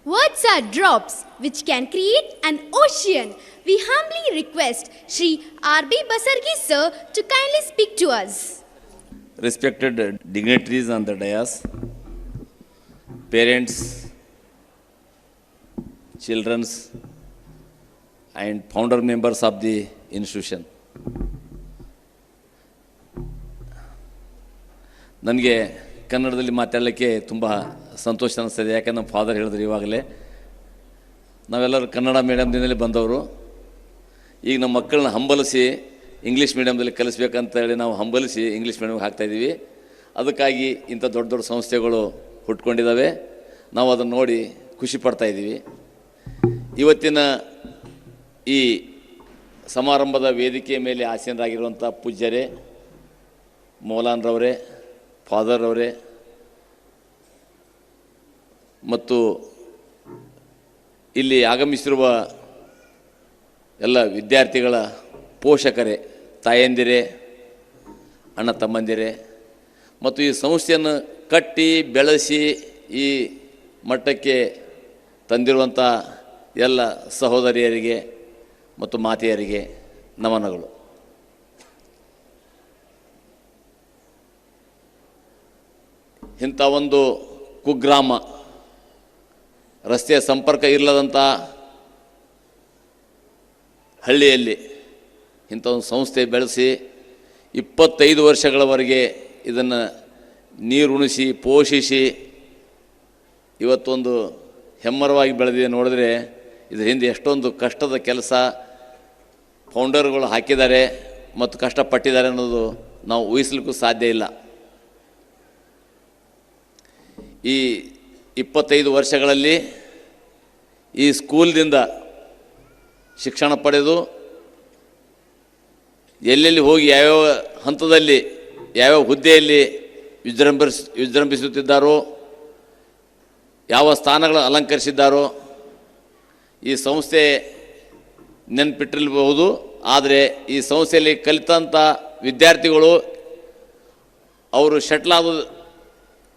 Words are drops which can create an ocean. We humbly request Shri R.B. Basargi sir to kindly speak to us. Respected dignitaries on the dais, parents, children, and founder members of the institution. ನನಗೆ ಕನ್ನಡದಲ್ಲಿ ಮಾತಾಡಲಿಕ್ಕೆ ತುಂಬ ಸಂತೋಷ ಅನಿಸ್ತದೆ. ಯಾಕೆ ನಮ್ಮ father ಹೇಳಿದ್ರು ಇವಾಗಲೇ ನಾವೆಲ್ಲರೂ ಕನ್ನಡ ಮೀಡಿಯಮ್ದಿಂದಲೇ ಬಂದವರು. ಈಗ ನಮ್ಮ ಮಕ್ಕಳನ್ನ ಹಂಬಲಿಸಿ ಇಂಗ್ಲೀಷ್ ಮೀಡಿಯಮ್ದಲ್ಲಿ ಕಲಿಸ್ಬೇಕಂತೇಳಿ ನಾವು ಹಂಬಲಿಸಿ ಇಂಗ್ಲೀಷ್ ಮೀಡಿಯಮ್ಗೆ ಹಾಕ್ತಾಯಿದ್ದೀವಿ. ಅದಕ್ಕಾಗಿ ಇಂಥ ದೊಡ್ಡ ದೊಡ್ಡ ಸಂಸ್ಥೆಗಳು ಹುಟ್ಕೊಂಡಿದ್ದಾವೆ. ನಾವು ಅದನ್ನು ನೋಡಿ ಖುಷಿ ಪಡ್ತಾಯಿದ್ದೀವಿ. ಇವತ್ತಿನ ಈ ಸಮಾರಂಭದ ವೇದಿಕೆಯ ಮೇಲೆ ಆಸೀನರಾಗಿರುವಂಥ ಪೂಜ್ಯರೇ, ಮೌಲಾನ್ರವರೇ, ಫಾದರ್ ಅವರೇ ಮತ್ತು ಇಲ್ಲಿ ಆಗಮಿಸಿರುವ ಎಲ್ಲ ವಿದ್ಯಾರ್ಥಿಗಳ ಪೋಷಕರೇ, ತಾಯಂದಿರೇ, ಅಣ್ಣ ತಮ್ಮಂದಿರೇ ಮತ್ತು ಈ ಸಂಸ್ಥೆಯನ್ನು ಕಟ್ಟಿ ಬೆಳೆಸಿ ಈ ಮಟ್ಟಕ್ಕೆ ತಂದಿರುವಂಥ ಎಲ್ಲ ಸಹೋದರಿಯರಿಗೆ ಮತ್ತು ಮಾತೆಯರಿಗೆ ನಮನಗಳು. ಇಂಥ ಒಂದು ಕುಗ್ರಾಮ, ರಸ್ತೆಯ ಸಂಪರ್ಕ ಇಲ್ಲದಂಥ ಹಳ್ಳಿಯಲ್ಲಿ ಇಂಥ ಒಂದು ಸಂಸ್ಥೆ ಬೆಳೆಸಿ 25 ವರ್ಷಗಳವರೆಗೆ ಇದನ್ನು ನೀರುಣಿಸಿ ಪೋಷಿಸಿ ಇವತ್ತೊಂದು ಹೆಮ್ಮರವಾಗಿ ಬೆಳೆದಿದೆ. ನೋಡಿದ್ರೆ ಇದರ ಹಿಂದೆ ಎಷ್ಟೊಂದು ಕಷ್ಟದ ಕೆಲಸ ಫೌಂಡರ್ಗಳು ಹಾಕಿದ್ದಾರೆ ಮತ್ತು ಕಷ್ಟಪಟ್ಟಿದ್ದಾರೆ ಅನ್ನೋದು ನಾವು ಊಹಿಸಲಿಕ್ಕೂ ಸಾಧ್ಯ ಇಲ್ಲ. ಈ 25 ವರ್ಷಗಳಲ್ಲಿ ಈ ಸ್ಕೂಲ್ದಿಂದ ಶಿಕ್ಷಣ ಪಡೆದು ಎಲ್ಲೆಲ್ಲಿ ಹೋಗಿ ಯಾವ್ಯಾವ ಹಂತದಲ್ಲಿ ಯಾವ್ಯಾವ ಹುದ್ದೆಯಲ್ಲಿ ವಿಜೃಂಭಿಸುತ್ತಿದ್ದಾರೋ, ಯಾವ ಸ್ಥಾನಗಳನ್ನು ಅಲಂಕರಿಸಿದ್ದಾರೋ ಈ ಸಂಸ್ಥೆ ನೆನಪಿಟ್ಟಿರಬಹುದು. ಆದರೆ ಈ ಸಂಸ್ಥೆಯಲ್ಲಿ ಕಲಿತಂಥ ವಿದ್ಯಾರ್ಥಿಗಳು ಅವರು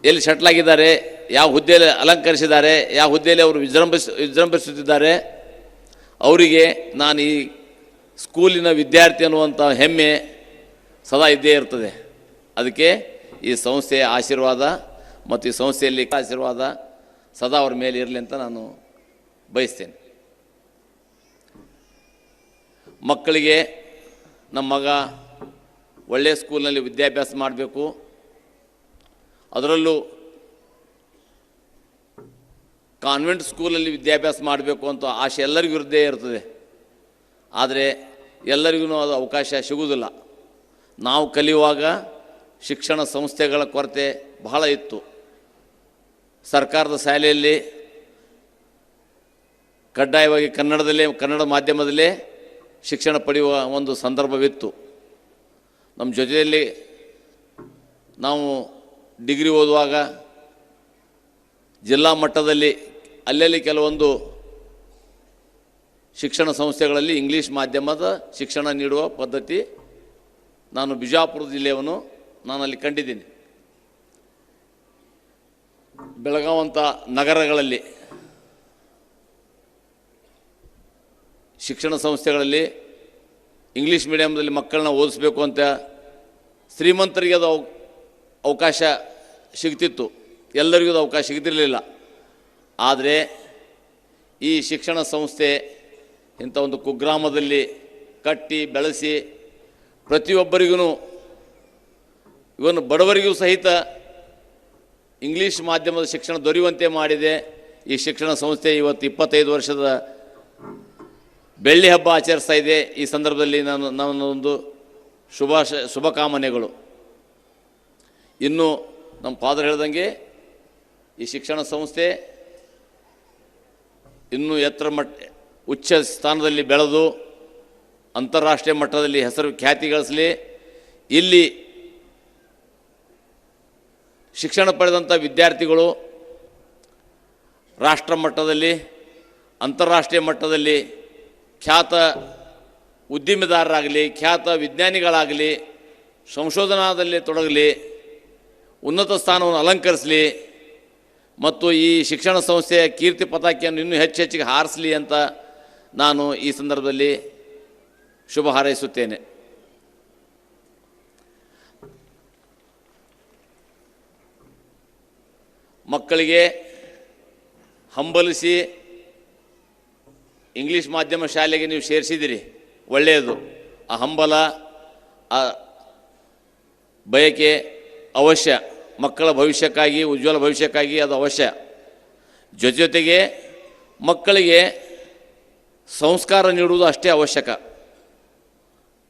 ಎಲ್ಲಿ ಶಟ್ಲಾಗಿದ್ದಾರೆ, ಯಾವ ಹುದ್ದೆಯಲ್ಲಿ ಅಲಂಕರಿಸಿದ್ದಾರೆ, ಯಾವ ಹುದ್ದೆಯಲ್ಲಿ ಅವರು ವಿಜೃಂಭಿಸುತ್ತಿದ್ದಾರೆ, ಅವರಿಗೆ ನಾನು ಈ ಸ್ಕೂಲಿನ ವಿದ್ಯಾರ್ಥಿ ಅನ್ನುವಂಥ ಹೆಮ್ಮೆ ಸದಾ ಇದ್ದೇ ಇರ್ತದೆ. ಅದಕ್ಕೆ ಈ ಸಂಸ್ಥೆಯ ಆಶೀರ್ವಾದ ಮತ್ತು ಈ ಸಂಸ್ಥೆಯಲ್ಲಿ ಆಶೀರ್ವಾದ ಸದಾ ಅವ್ರ ಮೇಲೆ ಇರಲಿ ಅಂತ ನಾನು ಬಯಸ್ತೇನೆ. ಮಕ್ಕಳಿಗೆ ನಮ್ಮ ಮಗ ಒಳ್ಳೆಯ ಸ್ಕೂಲ್ನಲ್ಲಿ ವಿದ್ಯಾಭ್ಯಾಸ ಮಾಡಬೇಕು, ಅದರಲ್ಲೂ ಕಾನ್ವೆಂಟ್ ಸ್ಕೂಲಲ್ಲಿ ವಿದ್ಯಾಭ್ಯಾಸ ಮಾಡಬೇಕು ಅಂತ ಆಸೆ ಎಲ್ಲರಿಗೂ ಇರದೇ ಇರ್ತದೆ. ಆದರೆ ಎಲ್ಲರಿಗೂ ಅದು ಅವಕಾಶ ಸಿಗುವುದಿಲ್ಲ. ನಾವು ಕಲಿಯುವಾಗ ಶಿಕ್ಷಣ ಸಂಸ್ಥೆಗಳ ಕೊರತೆ ಬಹಳ ಇತ್ತು. ಸರ್ಕಾರದ ಶಾಲೆಯಲ್ಲಿ ಕಡ್ಡಾಯವಾಗಿ ಕನ್ನಡ ಮಾಧ್ಯಮದಲ್ಲೇ ಶಿಕ್ಷಣ ಪಡೆಯುವ ಒಂದು ಸಂದರ್ಭವಿತ್ತು. ನಮ್ಮ ಜೊತೆಯಲ್ಲಿ ನಾವು ಡಿಗ್ರಿ ಓದುವಾಗ ಜಿಲ್ಲಾ ಮಟ್ಟದಲ್ಲಿ ಅಲ್ಲಲ್ಲಿ ಕೆಲವೊಂದು ಶಿಕ್ಷಣ ಸಂಸ್ಥೆಗಳಲ್ಲಿ ಇಂಗ್ಲೀಷ್ ಮಾಧ್ಯಮದ ಶಿಕ್ಷಣ ನೀಡುವ ಪದ್ಧತಿ ನಾನು ಬಿಜಾಪುರ ಜಿಲ್ಲೆಯವನು, ನಾನು ಅಲ್ಲಿ ಕಂಡಿದ್ದೀನಿ. ಬೆಳಗಾವಂಥ ನಗರಗಳಲ್ಲಿ ಶಿಕ್ಷಣ ಸಂಸ್ಥೆಗಳಲ್ಲಿ ಇಂಗ್ಲೀಷ್ ಮೀಡಿಯಮ್ದಲ್ಲಿ ಮಕ್ಕಳನ್ನ ಓದಿಸ್ಬೇಕು ಅಂತ ಶ್ರೀಮಂತರಿಗೆ ಅದು ಅವಕಾಶ ಸಿಗ್ತಿತ್ತು, ಎಲ್ಲರಿಗೂ ಅದು ಅವಕಾಶ ಸಿಗ್ತಿರಲಿಲ್ಲ. ಆದರೆ ಈ ಶಿಕ್ಷಣ ಸಂಸ್ಥೆ ಇಂಥ ಒಂದು ಕುಗ್ರಾಮದಲ್ಲಿ ಕಟ್ಟಿ ಬೆಳೆಸಿ ಪ್ರತಿಯೊಬ್ಬರಿಗೂ, ಇವನು ಬಡವರಿಗೂ ಸಹಿತ ಇಂಗ್ಲೀಷ್ ಮಾಧ್ಯಮದ ಶಿಕ್ಷಣ ದೊರೆಯುವಂತೆ ಮಾಡಿದೆ. ಈ ಶಿಕ್ಷಣ ಸಂಸ್ಥೆ ಇವತ್ತು 25 ವರ್ಷದ ಬೆಳ್ಳಿ ಹಬ್ಬ ಆಚರಿಸ್ತಾ ಇದೆ. ಈ ಸಂದರ್ಭದಲ್ಲಿ ನನ್ನೊಂದು ಶುಭಕಾಮನೆಗಳು. ಇನ್ನು ನಮ್ಮ ಫಾದರ್ ಹೇಳ್ದಂಗೆ ಈ ಶಿಕ್ಷಣ ಸಂಸ್ಥೆ ಇನ್ನೂ ಉಚ್ಚ ಸ್ಥಾನದಲ್ಲಿ ಬೆಳೆದು ಅಂತಾರಾಷ್ಟ್ರೀಯ ಮಟ್ಟದಲ್ಲಿ ಹೆಸರು ಖ್ಯಾತಿ ಗಳಿಸಲಿ. ಇಲ್ಲಿ ಶಿಕ್ಷಣ ಪಡೆದಂಥ ವಿದ್ಯಾರ್ಥಿಗಳು ರಾಷ್ಟ್ರ ಮಟ್ಟದಲ್ಲಿ, ಅಂತಾರಾಷ್ಟ್ರೀಯ ಮಟ್ಟದಲ್ಲಿ ಖ್ಯಾತ ಉದ್ಯಮಿದಾರರಾಗಲಿ, ಖ್ಯಾತ ವಿಜ್ಞಾನಿಗಳಾಗಲಿ, ಸಂಶೋಧನಾದಲ್ಲಿ ತೊಡಗಲಿ, ಉನ್ನತ ಸ್ಥಾನವನ್ನು ಅಲಂಕರಿಸಲಿ. ಮತ್ತು ಈ ಶಿಕ್ಷಣ ಸಂಸ್ಥೆಯ ಕೀರ್ತಿ ಪತಾಕೆಯನ್ನು ಇನ್ನೂ ಹೆಚ್ಚೆಚ್ಚಿಗೆ ಹಾರಿಸಲಿ ಅಂತ ನಾನು ಈ ಸಂದರ್ಭದಲ್ಲಿ ಶುಭ ಹಾರೈಸುತ್ತೇನೆ. ಮಕ್ಕಳಿಗೆ ಹಂಬಲಿಸಿ ಇಂಗ್ಲೀಷ್ ಮಾಧ್ಯಮ ಶಾಲೆಗೆ ನೀವು ಸೇರಿಸಿದಿರಿ, ಒಳ್ಳೆಯದು. ಆ ಹಂಬಲ, ಆ ಬಯಕೆ ಅವಶ್ಯ. ಮಕ್ಕಳ ಭವಿಷ್ಯಕ್ಕಾಗಿ, ಉಜ್ವಲ ಭವಿಷ್ಯಕ್ಕಾಗಿ ಅದು ಅವಶ್ಯ. ಜೊತೆಗೆ ಮಕ್ಕಳಿಗೆ ಸಂಸ್ಕಾರ ನೀಡುವುದು ಅಷ್ಟೇ ಅವಶ್ಯಕ.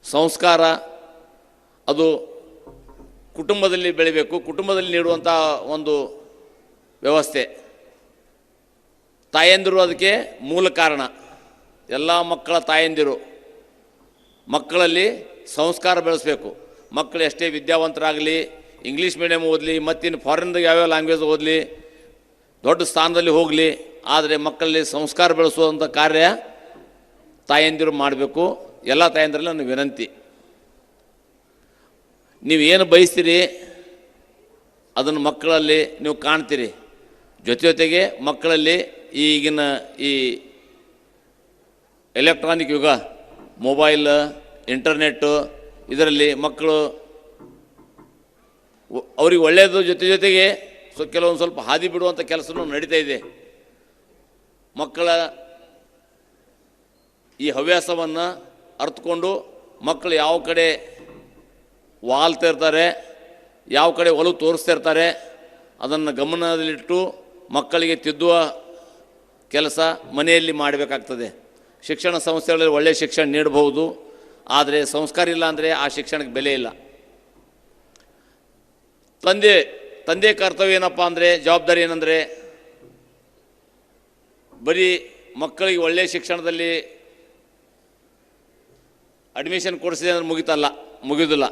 ಸಂಸ್ಕಾರ ಅದು ಕುಟುಂಬದಲ್ಲಿ ಬೆಳಿಬೇಕು, ಕುಟುಂಬದಲ್ಲಿ ನೀಡುವಂಥ ಒಂದು ವ್ಯವಸ್ಥೆ. ತಾಯಂದಿರು ಅದಕ್ಕೆ ಮೂಲ ಕಾರಣ. ಎಲ್ಲ ಮಕ್ಕಳ ತಾಯಂದಿರು ಮಕ್ಕಳಲ್ಲಿ ಸಂಸ್ಕಾರ ಬೆಳೆಸಬೇಕು. ಮಕ್ಕಳು ಎಷ್ಟೇ ವಿದ್ಯಾವಂತರಾಗಲಿ, ಇಂಗ್ಲೀಷ್ ಮೀಡಿಯಮ್ ಓದಲಿ, ಮತ್ತಿನ್ನು ಫಾರಿನ್ದಾಗ ಯಾವ್ಯಾವ ಲ್ಯಾಂಗ್ವೇಜ್ ಓದಲಿ, ದೊಡ್ಡ ಸ್ಥಾನದಲ್ಲಿ ಹೋಗಲಿ, ಆದರೆ ಮಕ್ಕಳಲ್ಲಿ ಸಂಸ್ಕಾರ ಬೆಳೆಸುವಂಥ ಕಾರ್ಯ ತಾಯಂದಿರು ಮಾಡಬೇಕು. ಎಲ್ಲ ತಾಯಂದಿರಲ್ಲಿ ನನ್ನ ವಿನಂತಿ, ನೀವು ಏನು ಬಯಸ್ತೀರಿ ಅದನ್ನು ಮಕ್ಕಳಲ್ಲಿ ನೀವು ಕಾಣ್ತೀರಿ. ಜೊತೆಗೆ ಮಕ್ಕಳಲ್ಲಿ ಈಗಿನ ಈ ಎಲೆಕ್ಟ್ರಾನಿಕ್ ಯುಗ, ಮೊಬೈಲ್, ಇಂಟರ್ನೆಟ್ಟು, ಇದರಲ್ಲಿ ಮಕ್ಕಳು ಅವ್ರಿಗೆ ಒಳ್ಳೆಯದು ಜೊತೆಗೆ ಕೆಲವೊಂದು ಸ್ವಲ್ಪ ಹಾದಿ ಬಿಡುವಂಥ ಕೆಲಸನೂ ನಡೀತಾ ಇದೆ. ಮಕ್ಕಳ ಈ ಹವ್ಯಾಸವನ್ನು ಅರ್ಥಕೊಂಡು ಮಕ್ಕಳು ಯಾವ ಕಡೆ ವಾಲ್ತಾ ಇರ್ತಾರೆ, ಯಾವ ಕಡೆ ಒಲವು ತೋರಿಸ್ತಾ ಇರ್ತಾರೆ, ಅದನ್ನು ಗಮನದಲ್ಲಿಟ್ಟು ಮಕ್ಕಳಿಗೆ ತಿದ್ದುವ ಕೆಲಸ ಮನೆಯಲ್ಲಿ ಮಾಡಬೇಕಾಗ್ತದೆ. ಶಿಕ್ಷಣ ಸಂಸ್ಥೆಗಳಲ್ಲಿ ಒಳ್ಳೆಯ ಶಿಕ್ಷಣ ನೀಡಬಹುದು, ಆದರೆ ಸಂಸ್ಕಾರ ಇಲ್ಲ ಅಂದರೆ ಆ ಶಿಕ್ಷಣಕ್ಕೆ ಬೆಲೆ ಇಲ್ಲ. ತಂದೆ ಕರ್ತವ್ಯ ಏನಪ್ಪ ಅಂದರೆ, ಜವಾಬ್ದಾರಿ ಏನಂದರೆ, ಬರೀ ಮಕ್ಕಳಿಗೆ ಒಳ್ಳೆಯ ಶಿಕ್ಷಣದಲ್ಲಿ ಅಡ್ಮಿಷನ್ ಕೊಡಿಸಿದೆ ಅಂದರೆ ಮುಗಿಯೋದಿಲ್ಲ.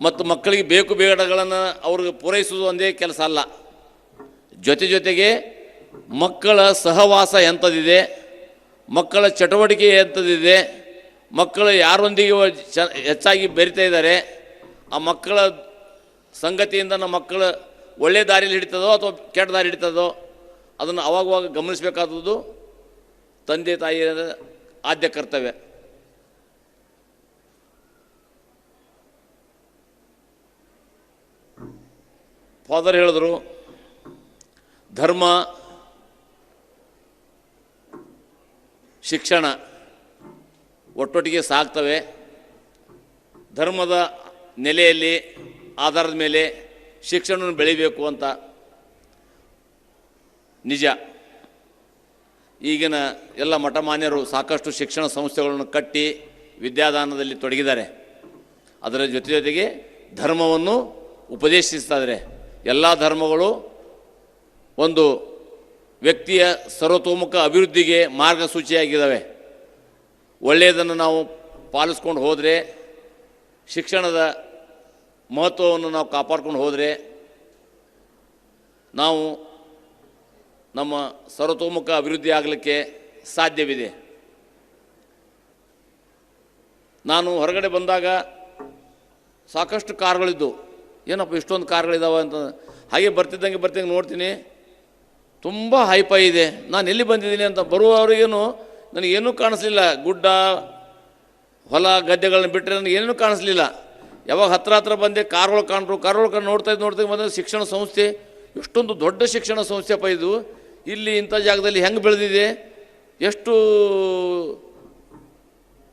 ಮತ್ತು ಮಕ್ಕಳಿಗೆ ಬೇಕು ಬೇಡಗಳನ್ನು ಅವ್ರಿಗೆ ಪೂರೈಸುವುದು ಒಂದೇ ಕೆಲಸ ಅಲ್ಲ. ಜೊತೆಗೆ ಮಕ್ಕಳ ಸಹವಾಸ ಎಂಥದ್ದಿದೆ, ಮಕ್ಕಳ ಚಟುವಟಿಕೆ ಎಂಥದ್ದಿದೆ, ಮಕ್ಕಳು ಯಾರೊಂದಿಗೆ ಹೆಚ್ಚಾಗಿ ಬೆರಿತಾ ಇದ್ದಾರೆ, ಆ ಮಕ್ಕಳ ಸಂಗತಿಯಿಂದ ನಮ್ಮ ಮಕ್ಕಳು ಒಳ್ಳೆಯ ದಾರಿಯಲ್ಲಿ ಹಿಡಿತದೋ ಅಥವಾ ಕೆಟ್ಟ ದಾರಿ ಹಿಡಿತದೋ ಅದನ್ನು ಅವಾಗವಾಗ ಗಮನಿಸಬೇಕಾದದ್ದು ತಂದೆ ತಾಯಿಯ ಆದ್ಯ ಕರ್ತವ್ಯ. ಫಾದರ್ ಹೇಳಿದ್ರು, ಧರ್ಮ ಶಿಕ್ಷಣ ಒಟ್ಟೊಟ್ಟಿಗೆ ಸಾಗ್ತವೆ. ಧರ್ಮದ ನೆಲೆಯಲ್ಲಿ, ಆಧಾರದ ಮೇಲೆ ಶಿಕ್ಷಣವನ್ನು ಬೆಳಿಬೇಕು ಅಂತ. ನಿಜ, ಈಗಿನ ಎಲ್ಲ ಮಠಮಾನ್ಯರು ಸಾಕಷ್ಟು ಶಿಕ್ಷಣ ಸಂಸ್ಥೆಗಳನ್ನು ಕಟ್ಟಿ ವಿದ್ಯಾದಾನದಲ್ಲಿ ತೊಡಗಿದ್ದಾರೆ. ಅದರ ಜೊತೆಗೆ ಧರ್ಮವನ್ನು ಉಪದೇಶಿಸ್ತಾಯಿದ್ದಾರೆ. ಎಲ್ಲ ಧರ್ಮಗಳು ಒಂದು ವ್ಯಕ್ತಿಯ ಸರ್ವತೋಮುಖ ಅಭಿವೃದ್ಧಿಗೆ ಮಾರ್ಗಸೂಚಿಯಾಗಿದ್ದಾವೆ. ಒಳ್ಳೆಯದನ್ನು ನಾವು ಪಾಲಿಸ್ಕೊಂಡು ಹೋದರೆ, ಶಿಕ್ಷಣದ ಮಹತ್ವವನ್ನು ನಾವು ಕಾಪಾಡ್ಕೊಂಡು ಹೋದರೆ ನಾವು ನಮ್ಮ ಸರ್ವತೋಮುಖ ಅಭಿವೃದ್ಧಿ ಆಗಲಿಕ್ಕೆ ಸಾಧ್ಯವಿದೆ. ನಾನು ಹೊರಗಡೆ ಬಂದಾಗ ಸಾಕಷ್ಟು ಕಾರುಗಳಿದ್ದು, ಏನಪ್ಪ ಇಷ್ಟೊಂದು ಕಾರುಗಳಿದ್ದಾವೆ ಅಂತ ಹಾಗೆ ಬರ್ತಿದ್ದಂಗೆ ನೋಡ್ತೀನಿ, ತುಂಬ ಹೈಫೈ ಇದೆ. ನಾನು ಎಲ್ಲಿ ಬಂದಿದ್ದೀನಿ ಅಂತ ಬರುವವರಿಗೇನು ನನಗೇನೂ ಕಾಣಿಸ್ಲಿಲ್ಲ. ಗುಡ್ಡ, ಹೊಲ, ಗದ್ದೆಗಳನ್ನ ಬಿಟ್ಟರೆ ನನಗೇನೂ ಕಾಣಿಸ್ಲಿಲ್ಲ. ಯಾವಾಗ ಹತ್ರ ಬಂದೆ ಕಾರುಗಳು ಕಾಣ್ರು ನೋಡ್ತಾ ಬಂದರೆ ಶಿಕ್ಷಣ ಸಂಸ್ಥೆ, ಎಷ್ಟೊಂದು ದೊಡ್ಡ ಶಿಕ್ಷಣ ಸಂಸ್ಥೆಪ್ಪ ಇದು, ಇಲ್ಲಿ ಇಂಥ ಜಾಗದಲ್ಲಿ ಹೆಂಗೆ ಬೆಳೆದಿದೆ, ಎಷ್ಟು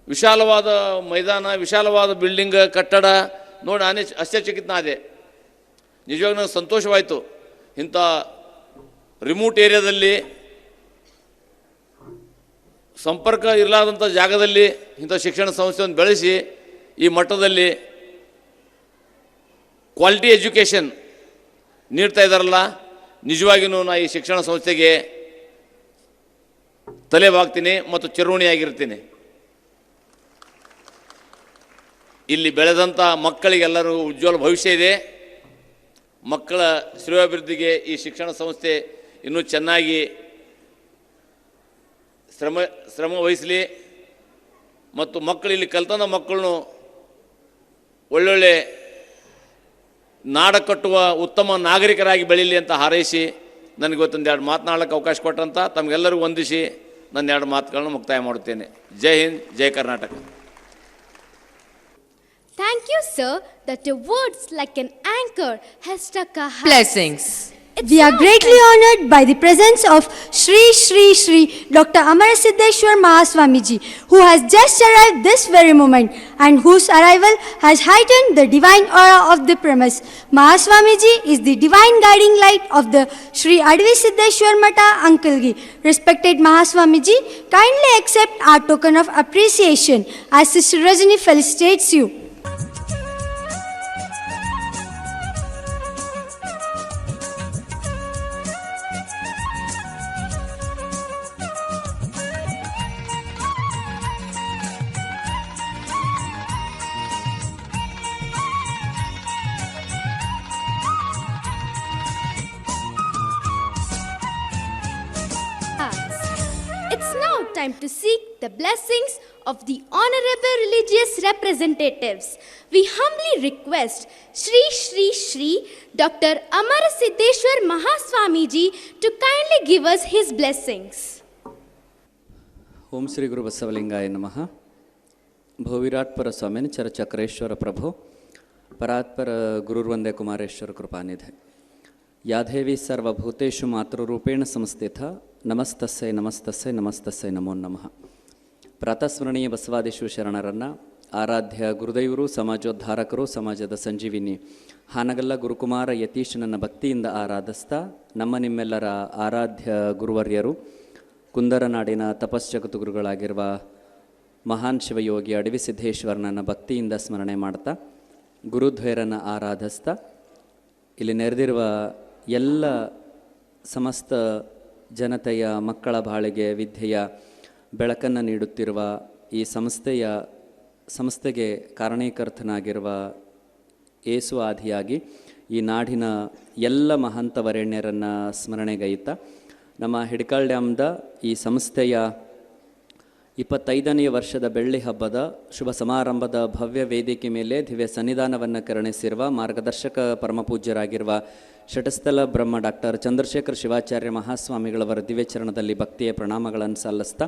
ವಿಶಾಲವಾದ ಮೈದಾನ, ವಿಶಾಲವಾದ ಬಿಲ್ಡಿಂಗ್, ಕಟ್ಟಡ ನೋಡಿ ನಾನೇ ಆಶ್ಚರ್ಯಚಕಿತನಾದೆ. ನಿಜವಾಗಿ ನನಗೆ ಸಂತೋಷವಾಯಿತು. ಇಂಥ ರಿಮೋಟ್ ಏರಿಯಾದಲ್ಲಿ, ಸಂಪರ್ಕ ಇರಲಾರ್ದಂಥ ಜಾಗದಲ್ಲಿ ಇಂಥ ಶಿಕ್ಷಣ ಸಂಸ್ಥೆಯನ್ನು ಬೆಳೆಸಿ ಈ ಮಟ್ಟದಲ್ಲಿ ಕ್ವಾಲಿಟಿ ಎಜುಕೇಷನ್ ನೀಡ್ತಾ ಇದ್ದಾರಲ್ಲ, ನಿಜವಾಗಿಯೂ ನಾನು ಈ ಶಿಕ್ಷಣ ಸಂಸ್ಥೆಗೆ ತಲೆಬಾಗ್ತೀನಿ ಮತ್ತು ಚಿರಋಣಿಯಾಗಿರ್ತೀನಿ. ಇಲ್ಲಿ ಬೆಳೆದಂಥ ಮಕ್ಕಳಿಗೆಲ್ಲರೂ ಉಜ್ವಲ ಭವಿಷ್ಯ ಇದೆ. ಮಕ್ಕಳ ಶ್ರೇಯೋಭಿವೃದ್ಧಿಗೆ ಈ ಶಿಕ್ಷಣ ಸಂಸ್ಥೆ ಇನ್ನೂ ಚೆನ್ನಾಗಿ ಶ್ರಮ ವಹಿಸಲಿ ಮತ್ತು ಮಕ್ಕಳು ಇಲ್ಲಿ ಕಲ್ತಂಥ ಮಕ್ಕಳನ್ನು ಒಳ್ಳೊಳ್ಳೆ ನಾಡ ಕಟ್ಟುವ ಉತ್ತಮ ನಾಗರಿಕರಾಗಿ ಬೆಳೀಲಿ ಅಂತ ಹಾರೈಸಿ ನನಗೊತ್ತೊಂದು ಎರಡು ಮಾತನಾಡೋಕ್ಕೆ ಅವಕಾಶ ಕೊಟ್ಟಂತ ತಮಗೆಲ್ಲರಿಗೂ ವಂದಿಸಿ ನನ್ನ ಎರಡು ಮಾತುಗಳನ್ನು ಮುಕ್ತಾಯ ಮಾಡುತ್ತೇನೆ. ಜೈ ಹಿಂದ್, ಜೈ Karnataka. Thank you, sir, that your words like an anchor has struck our hearts. Blessings. It's We are now greatly honored by the presence of Shri Shri Shri Dr. Amarasiddeshwar Mahaswamiji, who has just arrived this very moment and whose arrival has heightened the divine aura of the premise. Mahaswamiji is the divine guiding light of the Shri Adivisiddeshwar Mata Ankalgi. Respected Mahaswamiji, kindly accept our token of appreciation as Sister Rajani felicitates you. It's now time to seek the blessings of the honorable religious representatives. We humbly request Shri Shri Shri Dr. Amarasiddeshwar Mahaswamiji to kindly give us his blessings. ಓಂ ಶ್ರೀ ಗುರು ಬಸವಲಿಂಗಾಯ ನಮಃ. ಭೋವಿರಾಟ್ಪರ ಸ್ವಾಮಿನ ಚಕ್ರೇಶ್ವರ ಪ್ರಭು ಪರಾತ್ಪರ ಗುರುರ್ವಂದೇ ಕುಮಾರೇಶ್ವರ ಕೃಪಾನಿಧೆ. ಯಾದೇವಿ ಸರ್ವಭೂತೇಷು ಮಾತೃರೂಪೇಣ ಸಂಸ್ಥಿತ ನಮಸ್ತಸ್ಸೈ ನಮಸ್ತಸ್ಸೈ ನಮಸ್ತಸ್ಸೈ ನಮೋ ನಮಃ. ಪ್ರಾತಸ್ಮರಣೀಯ ಬಸವಾದಿಶು ಶರಣರನ್ನು ಆರಾಧ್ಯ ಗುರುದೈವರು, ಸಮಾಜೋದ್ಧಾರಕರು, ಸಮಾಜದ ಸಂಜೀವಿನಿ ಹಾನಗಲ್ಲ ಗುರುಕುಮಾರ ಯತೀಶನನ್ನ ಭಕ್ತಿಯಿಂದ ಆರಾಧಿಸ್ತಾ ನಮ್ಮ ನಿಮ್ಮೆಲ್ಲರ ಆರಾಧ್ಯ ಗುರುವರ್ಯರು ಕುಂದರನಾಡಿನ ತಪಶ್ಜಗತು ಗುರುಗಳಾಗಿರುವ ಮಹಾನ್ ಶಿವಯೋಗಿ ಅಡವಿಸಿದ್ದೇಶ್ವರನನ್ನು ಭಕ್ತಿಯಿಂದ ಸ್ಮರಣೆ ಮಾಡ್ತಾ ಗುರುದ್ವೈರನ್ನು ಆರಾಧಿಸ್ತಾ ಇಲ್ಲಿ ನೆರೆದಿರುವ ಎಲ್ಲ ಸಮಸ್ತ ಜನತೆಯ ಮಕ್ಕಳ ಬಾಳಿಗೆ ವಿದ್ಯೆಯ ಬೆಳಕನ್ನು ನೀಡುತ್ತಿರುವ ಈ ಸಂಸ್ಥೆಗೆ ಕಾರಣೀಕರ್ತನಾಗಿರುವ ಏಸು ಆದಿಯಾಗಿ ಈ ನಾಡಿನ ಎಲ್ಲ ಮಹಂತ ವರೇಣ್ಯರನ್ನು ಸ್ಮರಣೆಗೈತಾ ನಮ್ಮ ಹಿಡ್ಕಲ್ ಡ್ಯಾಮ್ದ ಈ ಸಂಸ್ಥೆಯ 25ನೇ ವರ್ಷದ ಬೆಳ್ಳಿ ಹಬ್ಬದ ಶುಭ ಸಮಾರಂಭದ ಭವ್ಯ ವೇದಿಕೆ ಮೇಲೆ ದಿವ್ಯ ಸನ್ನಿಧಾನವನ್ನು ಕರುಣಿಸಿರುವ ಮಾರ್ಗದರ್ಶಕ ಪರಮಪೂಜ್ಯರಾಗಿರುವ ಶಟಸ್ಥಲ ಬ್ರಹ್ಮ ಡಾಕ್ಟರ್ ಚಂದ್ರಶೇಖರ್ ಶಿವಾಚಾರ್ಯ ಮಹಾಸ್ವಾಮಿಗಳವರ ದಿವ್ಯಚರಣದಲ್ಲಿ ಭಕ್ತಿಯ ಪ್ರಣಾಮಗಳನ್ನು ಸಲ್ಲಿಸ್ತಾ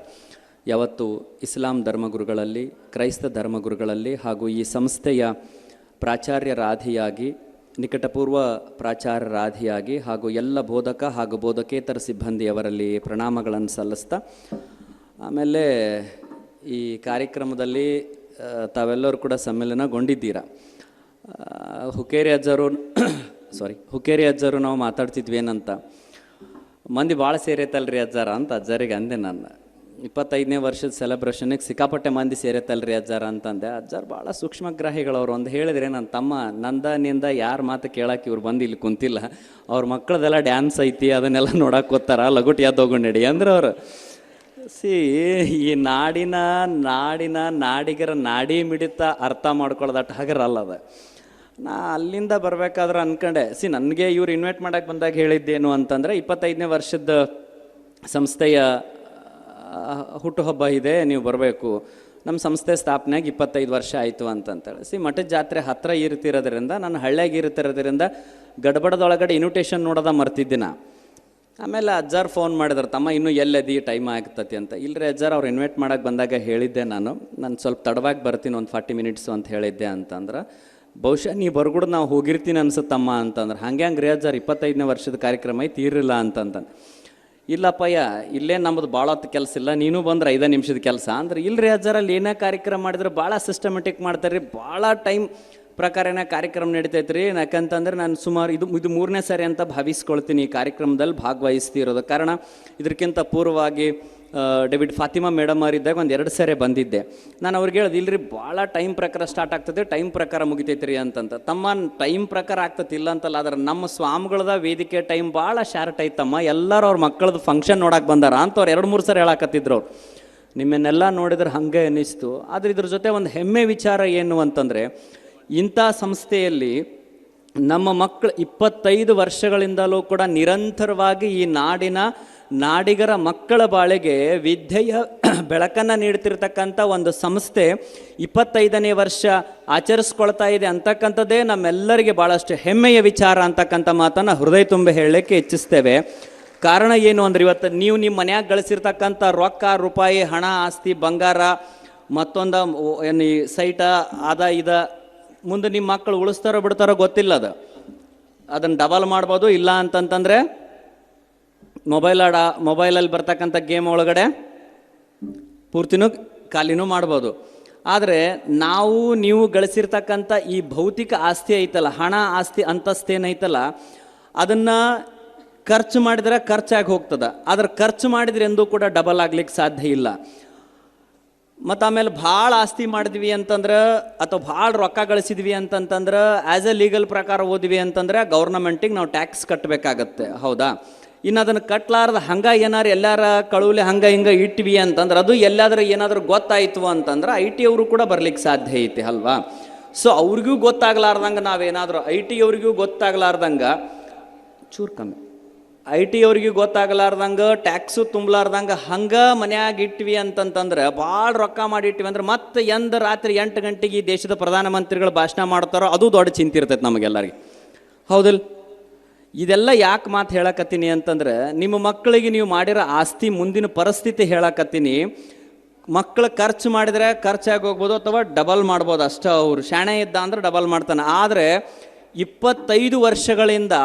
ಯಾವತ್ತು ಇಸ್ಲಾಂ ಧರ್ಮಗುರುಗಳಲ್ಲಿ, ಕ್ರೈಸ್ತ ಧರ್ಮಗುರುಗಳಲ್ಲಿ ಹಾಗೂ ಈ ಸಂಸ್ಥೆಯ ಪ್ರಾಚಾರ್ಯರಾಧಿಯಾಗಿ, ನಿಕಟಪೂರ್ವ ಪ್ರಾಚಾರ್ಯರಾಧಿಯಾಗಿ ಹಾಗೂ ಎಲ್ಲ ಬೋಧಕ ಹಾಗೂ ಬೋಧಕೇತರ ಸಿಬ್ಬಂದಿಯವರಲ್ಲಿ ಪ್ರಣಾಮಗಳನ್ನು ಸಲ್ಲಿಸ್ತಾ ಆಮೇಲೆ ಈ ಕಾರ್ಯಕ್ರಮದಲ್ಲಿ ತಾವೆಲ್ಲರೂ ಕೂಡ ಸಮ್ಮಿಲನಗೊಂಡಿದ್ದೀರಾ. ಹುಕ್ಕೇರಿ ಅಜ್ಜರು ನಾವು ಮಾತಾಡ್ತಿದ್ವಿ ಏನಂತ, ಮಂದಿ ಭಾಳ ಸೇರೈತಲ್ರಿ ಅಜ್ಜಾರ ಅಂತ ಅಜ್ಜರಿಗೆ ಅಂದೆ ನಾನು. 25ನೇ ವರ್ಷದ ಸೆಲೆಬ್ರೇಷನ್ಗೆ ಸಿಕ್ಕಾಪಟ್ಟೆ ಮಂದಿ ಸೇರೈತಲ್ರಿ ಅಜ್ಜಾರ ಅಂತಂದೆ. ಅಜ್ಜಾರು ಭಾಳ ಸೂಕ್ಷ್ಮಗ್ರಾಹಿಗಳವ್ರು. ಒಂದು ಹೇಳಿದ್ರೆ ನನ್ನ ತಮ್ಮ ನಂದ ಯಾರ ಮಾತು ಕೇಳಕ್ಕೆ ಇವ್ರು ಬಂದು ಇಲ್ಲಿ ಕುಂತಿಲ್ಲ, ಅವ್ರ ಮಕ್ಕಳದೆಲ್ಲ ಡ್ಯಾನ್ಸ್ ಐತಿ ಅದನ್ನೆಲ್ಲ ನೋಡಕ್ಕೆ ಹೋಗ್ತಾರ, ಲಗುಟ್ ಯಾದೋಗು ನಡಿ ಅಂದ್ರೆ ಅವರು ಈ ನಾಡಿಗರ ನಾಡಿ ಮಿಡಿತ ಅರ್ಥ ಮಾಡ್ಕೊಳ್ಳೋದಟ್ಟು ಹಗರಲ್ಲ ಅದು. ನಾ ಅಲ್ಲಿಂದ ಬರಬೇಕಾದ್ರೆ ಅನ್ಕೊಂಡೆ, ನನಗೆ ಇವ್ರು ಇನ್ವೈಟ್ ಮಾಡೋಕ್ಕೆ ಬಂದಾಗ ಹೇಳಿದ್ದೇನು ಅಂತಂದರೆ 25ನೇ ವರ್ಷದ ಸಂಸ್ಥೆಯ ಹುಟ್ಟುಹಬ್ಬ ಇದೆ, ನೀವು ಬರಬೇಕು, ನಮ್ಮ ಸಂಸ್ಥೆ ಸ್ಥಾಪನೆಯಾಗಿ 25 ವರ್ಷ ಆಯಿತು ಅಂತಂತೇಳಿ. ಮಠದ ಜಾತ್ರೆ ಹತ್ತಿರ ಇರ್ತಿರೋದ್ರಿಂದ, ನಾನು ಹಳ್ಳಿಯಾಗಿ ಇರ್ತಿರೋದ್ರಿಂದ ಗಡ್ಬಡದೊಳಗಡೆ ಇನ್ವಿಟೇಷನ್ ನೋಡೋದ ಮರ್ತಿದ್ದೆ. ಆಮೇಲೆ ಅಜ್ಜಾರು ಫೋನ್ ಮಾಡಿದ್ರು, ತಮ್ಮ ಇನ್ನೂ ಎಲ್ಲದಿ ಟೈಮ್ ಆಗ್ತತಿ ಅಂತ. ಇಲ್ಲರಿ ಅಜ್ಜಾರು ಅವ್ರು ಇನ್ವೈಟ್ ಮಾಡೋಕ್ಕೆ ಬಂದಾಗ ಹೇಳಿದ್ದೆ ನಾನು ಸ್ವಲ್ಪ ತಡವಾಗಿ ಬರ್ತೀನಿ, ಒಂದು 40 ಮಿನಿಟ್ಸು ಅಂತ ಹೇಳಿದ್ದೆ ಅಂತಂದ್ರೆ, ಬಹುಶಃ ನೀವು ಬರ್ಗುಡು ನಾವು ಹೋಗಿರ್ತೀನಿ ಅನ್ಸುತ್ತಮ್ಮ ಅಂತಂದ್ರೆ. ಹಂಗೆ ರೀ ಅಜ್ಜಾರು 25ನೇ ವರ್ಷದ ಕಾರ್ಯಕ್ರಮ ಐತಿ ಇರಲಿಲ್ಲ ಅಂತಂದು. ಇಲ್ಲಪ್ಪಯ್ಯ ಇಲ್ಲೇ ನಮ್ಮದು ಭಾಳ ಹೊತ್ತು ಕೆಲಸ ಇಲ್ಲ, ನೀನು ಬಂದ್ರೆ 5 ನಿಮಿಷದ ಕೆಲಸ ಅಂದ್ರೆ. ಇಲ್ಲರಿ ಅಜ್ಜಾರಲ್ಲಿ ಏನೇ ಕಾರ್ಯಕ್ರಮ ಮಾಡಿದ್ರೆ ಭಾಳ ಸಿಸ್ಟಮೆಟಿಕ್ ಮಾಡ್ತಾರೆ ರೀ, ಭಾಳ ಟೈಮ್ ಪ್ರಕಾರನ ಕಾರ್ಯಕ್ರಮ ನಡೀತೈತೆ ರೀ. ಯಾಕಂತಂದ್ರೆ ನಾನು ಸುಮಾರು ಇದು 3ನೇ ಸರಿ ಅಂತ ಭಾವಿಸ್ಕೊಳ್ತೀನಿ ಈ ಕಾರ್ಯಕ್ರಮದಲ್ಲಿ ಭಾಗವಹಿಸ್ತಿರೋದು. ಕಾರಣ ಇದಕ್ಕಿಂತ ಪೂರ್ವವಾಗಿ ಡೇವಿಡ್ ಫಾತಿಮಾ ಮೇಡಮ್ ಅವರಿದ್ದಾಗ ಒಂದು 2 ಸರಿ ಬಂದಿದ್ದೆ. ನಾನು ಅವ್ರಿಗೆ ಹೇಳೋದು, ಇಲ್ಲರಿ ಭಾಳ ಟೈಮ್ ಪ್ರಕಾರ ಸ್ಟಾರ್ಟ್ ಆಗ್ತದೆ, ಟೈಮ್ ಪ್ರಕಾರ ಮುಗಿತೈತೆ ರೀ ಅಂತಂತ. ತಮ್ಮ ಟೈಮ್ ಪ್ರಕಾರ ಆಗ್ತತಿಲ್ಲ ಅಂತಲ್ಲ, ಆದ್ರೆ ನಮ್ಮ ಸ್ವಾಮಿಗಳದ ವೇದಿಕೆ ಟೈಮ್ ಭಾಳ ಶಾರ್ಟ್ ಐತಮ್ಮ, ಎಲ್ಲರೂ ಅವ್ರ ಮಕ್ಕಳದ್ದು ಫಂಕ್ಷನ್ ನೋಡಕ್ಕೆ ಬಂದಾರ ಅಂತ ಅವ್ರು 2-3 ಸರಿ ಹೇಳಕತ್ತಿದ್ರು ಅವ್ರು. ನಿಮ್ಮನ್ನೆಲ್ಲ ನೋಡಿದ್ರೆ ಹಾಗೆ ಅನ್ನಿಸ್ತು. ಆದರೆ ಇದ್ರ ಜೊತೆ ಒಂದು ಹೆಮ್ಮೆ ವಿಚಾರ ಏನು ಅಂತಂದರೆ, ಇಂಥ ಸಂಸ್ಥೆಯಲ್ಲಿ ನಮ್ಮ ಮಕ್ಕಳು 25 ವರ್ಷಗಳಿಂದಲೂ ಕೂಡ ನಿರಂತರವಾಗಿ ಈ ನಾಡಿಗರ ಮಕ್ಕಳ ಬಾಳೆಗೆ ವಿದ್ಯೆಯ ಬೆಳಕನ್ನು ನೀಡ್ತಿರ್ತಕ್ಕಂಥ ಒಂದು ಸಂಸ್ಥೆ 25ನೇ ವರ್ಷ ಆಚರಿಸ್ಕೊಳ್ತಾ ಇದೆ ಅಂತಕ್ಕಂಥದ್ದೇ ನಮ್ಮೆಲ್ಲರಿಗೆ ಭಾಳಷ್ಟು ಹೆಮ್ಮೆಯ ವಿಚಾರ ಅಂತಕ್ಕಂಥ ಮಾತನ್ನು ಹೃದಯ ತುಂಬ ಹೇಳಲಿಕ್ಕೆ ಇಚ್ಛಿಸ್ತೇವೆ. ಕಾರಣ ಏನು ಅಂದ್ರೆ ಇವತ್ತು ನೀವು ನಿಮ್ಮ ಮನ್ಯಾಗ ಗಳಿಸಿರ್ತಕ್ಕಂಥ ರೊಕ್ಕ ರೂಪಾಯಿ ಹಣ ಆಸ್ತಿ ಬಂಗಾರ ಮತ್ತೊಂದು ಏನು ಸೈಟ ಅದ ಇದ ಮುಂದೆ ನಿಮ್ಮ ಮಕ್ಕಳು ಉಳಿಸ್ತಾರೋ ಬಿಡ್ತಾರೋ ಗೊತ್ತಿಲ್ಲ. ಅದನ್ನು ಡಬಲ್ ಮಾಡ್ಬೋದು, ಇಲ್ಲ ಅಂತಂತಂದರೆ ಮೊಬೈಲಲ್ಲಿ ಬರ್ತಕ್ಕಂಥ ಗೇಮ್ ಒಳಗಡೆ ಪೂರ್ತಿನೂ ಖಾಲಿನೂ ಮಾಡ್ಬೋದು. ಆದರೆ ನೀವು ಗಳಿಸಿರ್ತಕ್ಕಂಥ ಈ ಭೌತಿಕ ಆಸ್ತಿ ಐತಲ್ಲ, ಹಣ ಆಸ್ತಿ ಅಂತಸ್ತೇನೈತಲ್ಲ, ಅದನ್ನು ಖರ್ಚು ಮಾಡಿದ್ರೆ ಖರ್ಚಾಗಿ ಹೋಗ್ತದೆ. ಆದ್ರೆ ಖರ್ಚು ಮಾಡಿದ್ರೆ ಎಂದೂ ಕೂಡ ಡಬಲ್ ಆಗ್ಲಿಕ್ಕೆ ಸಾಧ್ಯ ಇಲ್ಲ. ಮತ್ತು ಆಮೇಲೆ ಭಾಳ ಆಸ್ತಿ ಮಾಡಿದ್ವಿ ಅಂತಂದ್ರೆ ಅಥವಾ ಭಾಳ ರೊಕ್ಕ ಗಳಿಸಿದ್ವಿ ಅಂತಂತಂದ್ರೆ ಆ್ಯಸ್ ಎ ಲೀಗಲ್ ಪ್ರಕಾರ ಓದ್ವಿ ಅಂತಂದ್ರೆ ಗೌರ್ನಮೆಂಟಿಗೆ ನಾವು ಟ್ಯಾಕ್ಸ್ ಕಟ್ಟಬೇಕಾಗತ್ತೆ, ಹೌದಾ? ಇನ್ನು ಅದನ್ನು ಕಟ್ಲಾರ್ದ ಹಂಗೆ ಏನಾರು ಎಲ್ಲಾರ ಕಳುವಲಿ ಹಂಗೆ ಹಿಂಗೆ ಇಟ್ವಿ ಅಂತಂದ್ರೆ ಅದು ಎಲ್ಲಾದ್ರೂ ಏನಾದರೂ ಗೊತ್ತಾಯಿತು ಅಂತಂದ್ರೆ IT ಅವರು ಕೂಡ ಬರ್ಲಿಕ್ಕೆ ಸಾಧ್ಯ ಐತಿ ಅಲ್ವಾ? ಸೊ ಅವ್ರಿಗೂ ಗೊತ್ತಾಗ್ಲಾರ್ದಂಗೆ ನಾವೇನಾದರೂ IT ಅವ್ರಿಗೂ ಗೊತ್ತಾಗ್ಲಾರ್ದಂಗೆ ಚೂರು ಕಮ್ಮಿ IT ಅವ್ರಿಗೂ ಗೊತ್ತಾಗಲಾರ್ದಂಗೆ ಟ್ಯಾಕ್ಸು ತುಂಬಲಾರ್ದಂಗೆ ಹಂಗೆ ಮನ್ಯಾಗ ಇಟ್ವಿ ಅಂತಂತಂದ್ರೆ ಭಾಳ ರೊಕ್ಕ ಮಾಡಿಟ್ವಿ ಅಂದ್ರೆ ಮತ್ತೆ ರಾತ್ರಿ 8 ಗಂಟೆಗೆ ಈ ದೇಶದ ಪ್ರಧಾನಮಂತ್ರಿಗಳು ಭಾಷಣ ಮಾಡ್ತಾರೋ ಅದು ದೊಡ್ಡ ಚಿಂತೆ ಇರ್ತೈತೆ ನಮಗೆಲ್ಲರಿಗೆ, ಹೌದಿಲ್ಲ? ಇದೆಲ್ಲ ಯಾಕೆ ಮಾತು ಹೇಳಕತ್ತೀನಿ ಅಂತಂದ್ರೆ ನಿಮ್ಮ ಮಕ್ಕಳಿಗೆ ನೀವು ಮಾಡಿರೋ ಆಸ್ತಿ ಮುಂದಿನ ಪರಿಸ್ಥಿತಿ ಹೇಳಕತ್ತೀನಿ. ಮಕ್ಕಳು ಖರ್ಚು ಮಾಡಿದರೆ ಖರ್ಚಾಗಿ ಹೋಗ್ಬೋದು ಅಥವಾ ಡಬಲ್ ಮಾಡ್ಬೋದು ಅಷ್ಟೇ. ಅವರು ಶಾಣೆ ಇದ್ದ ಅಂದ್ರೆ ಡಬಲ್ ಮಾಡ್ತಾನೆ. ಆದರೆ 25 ವರ್ಷಗಳಿಂದ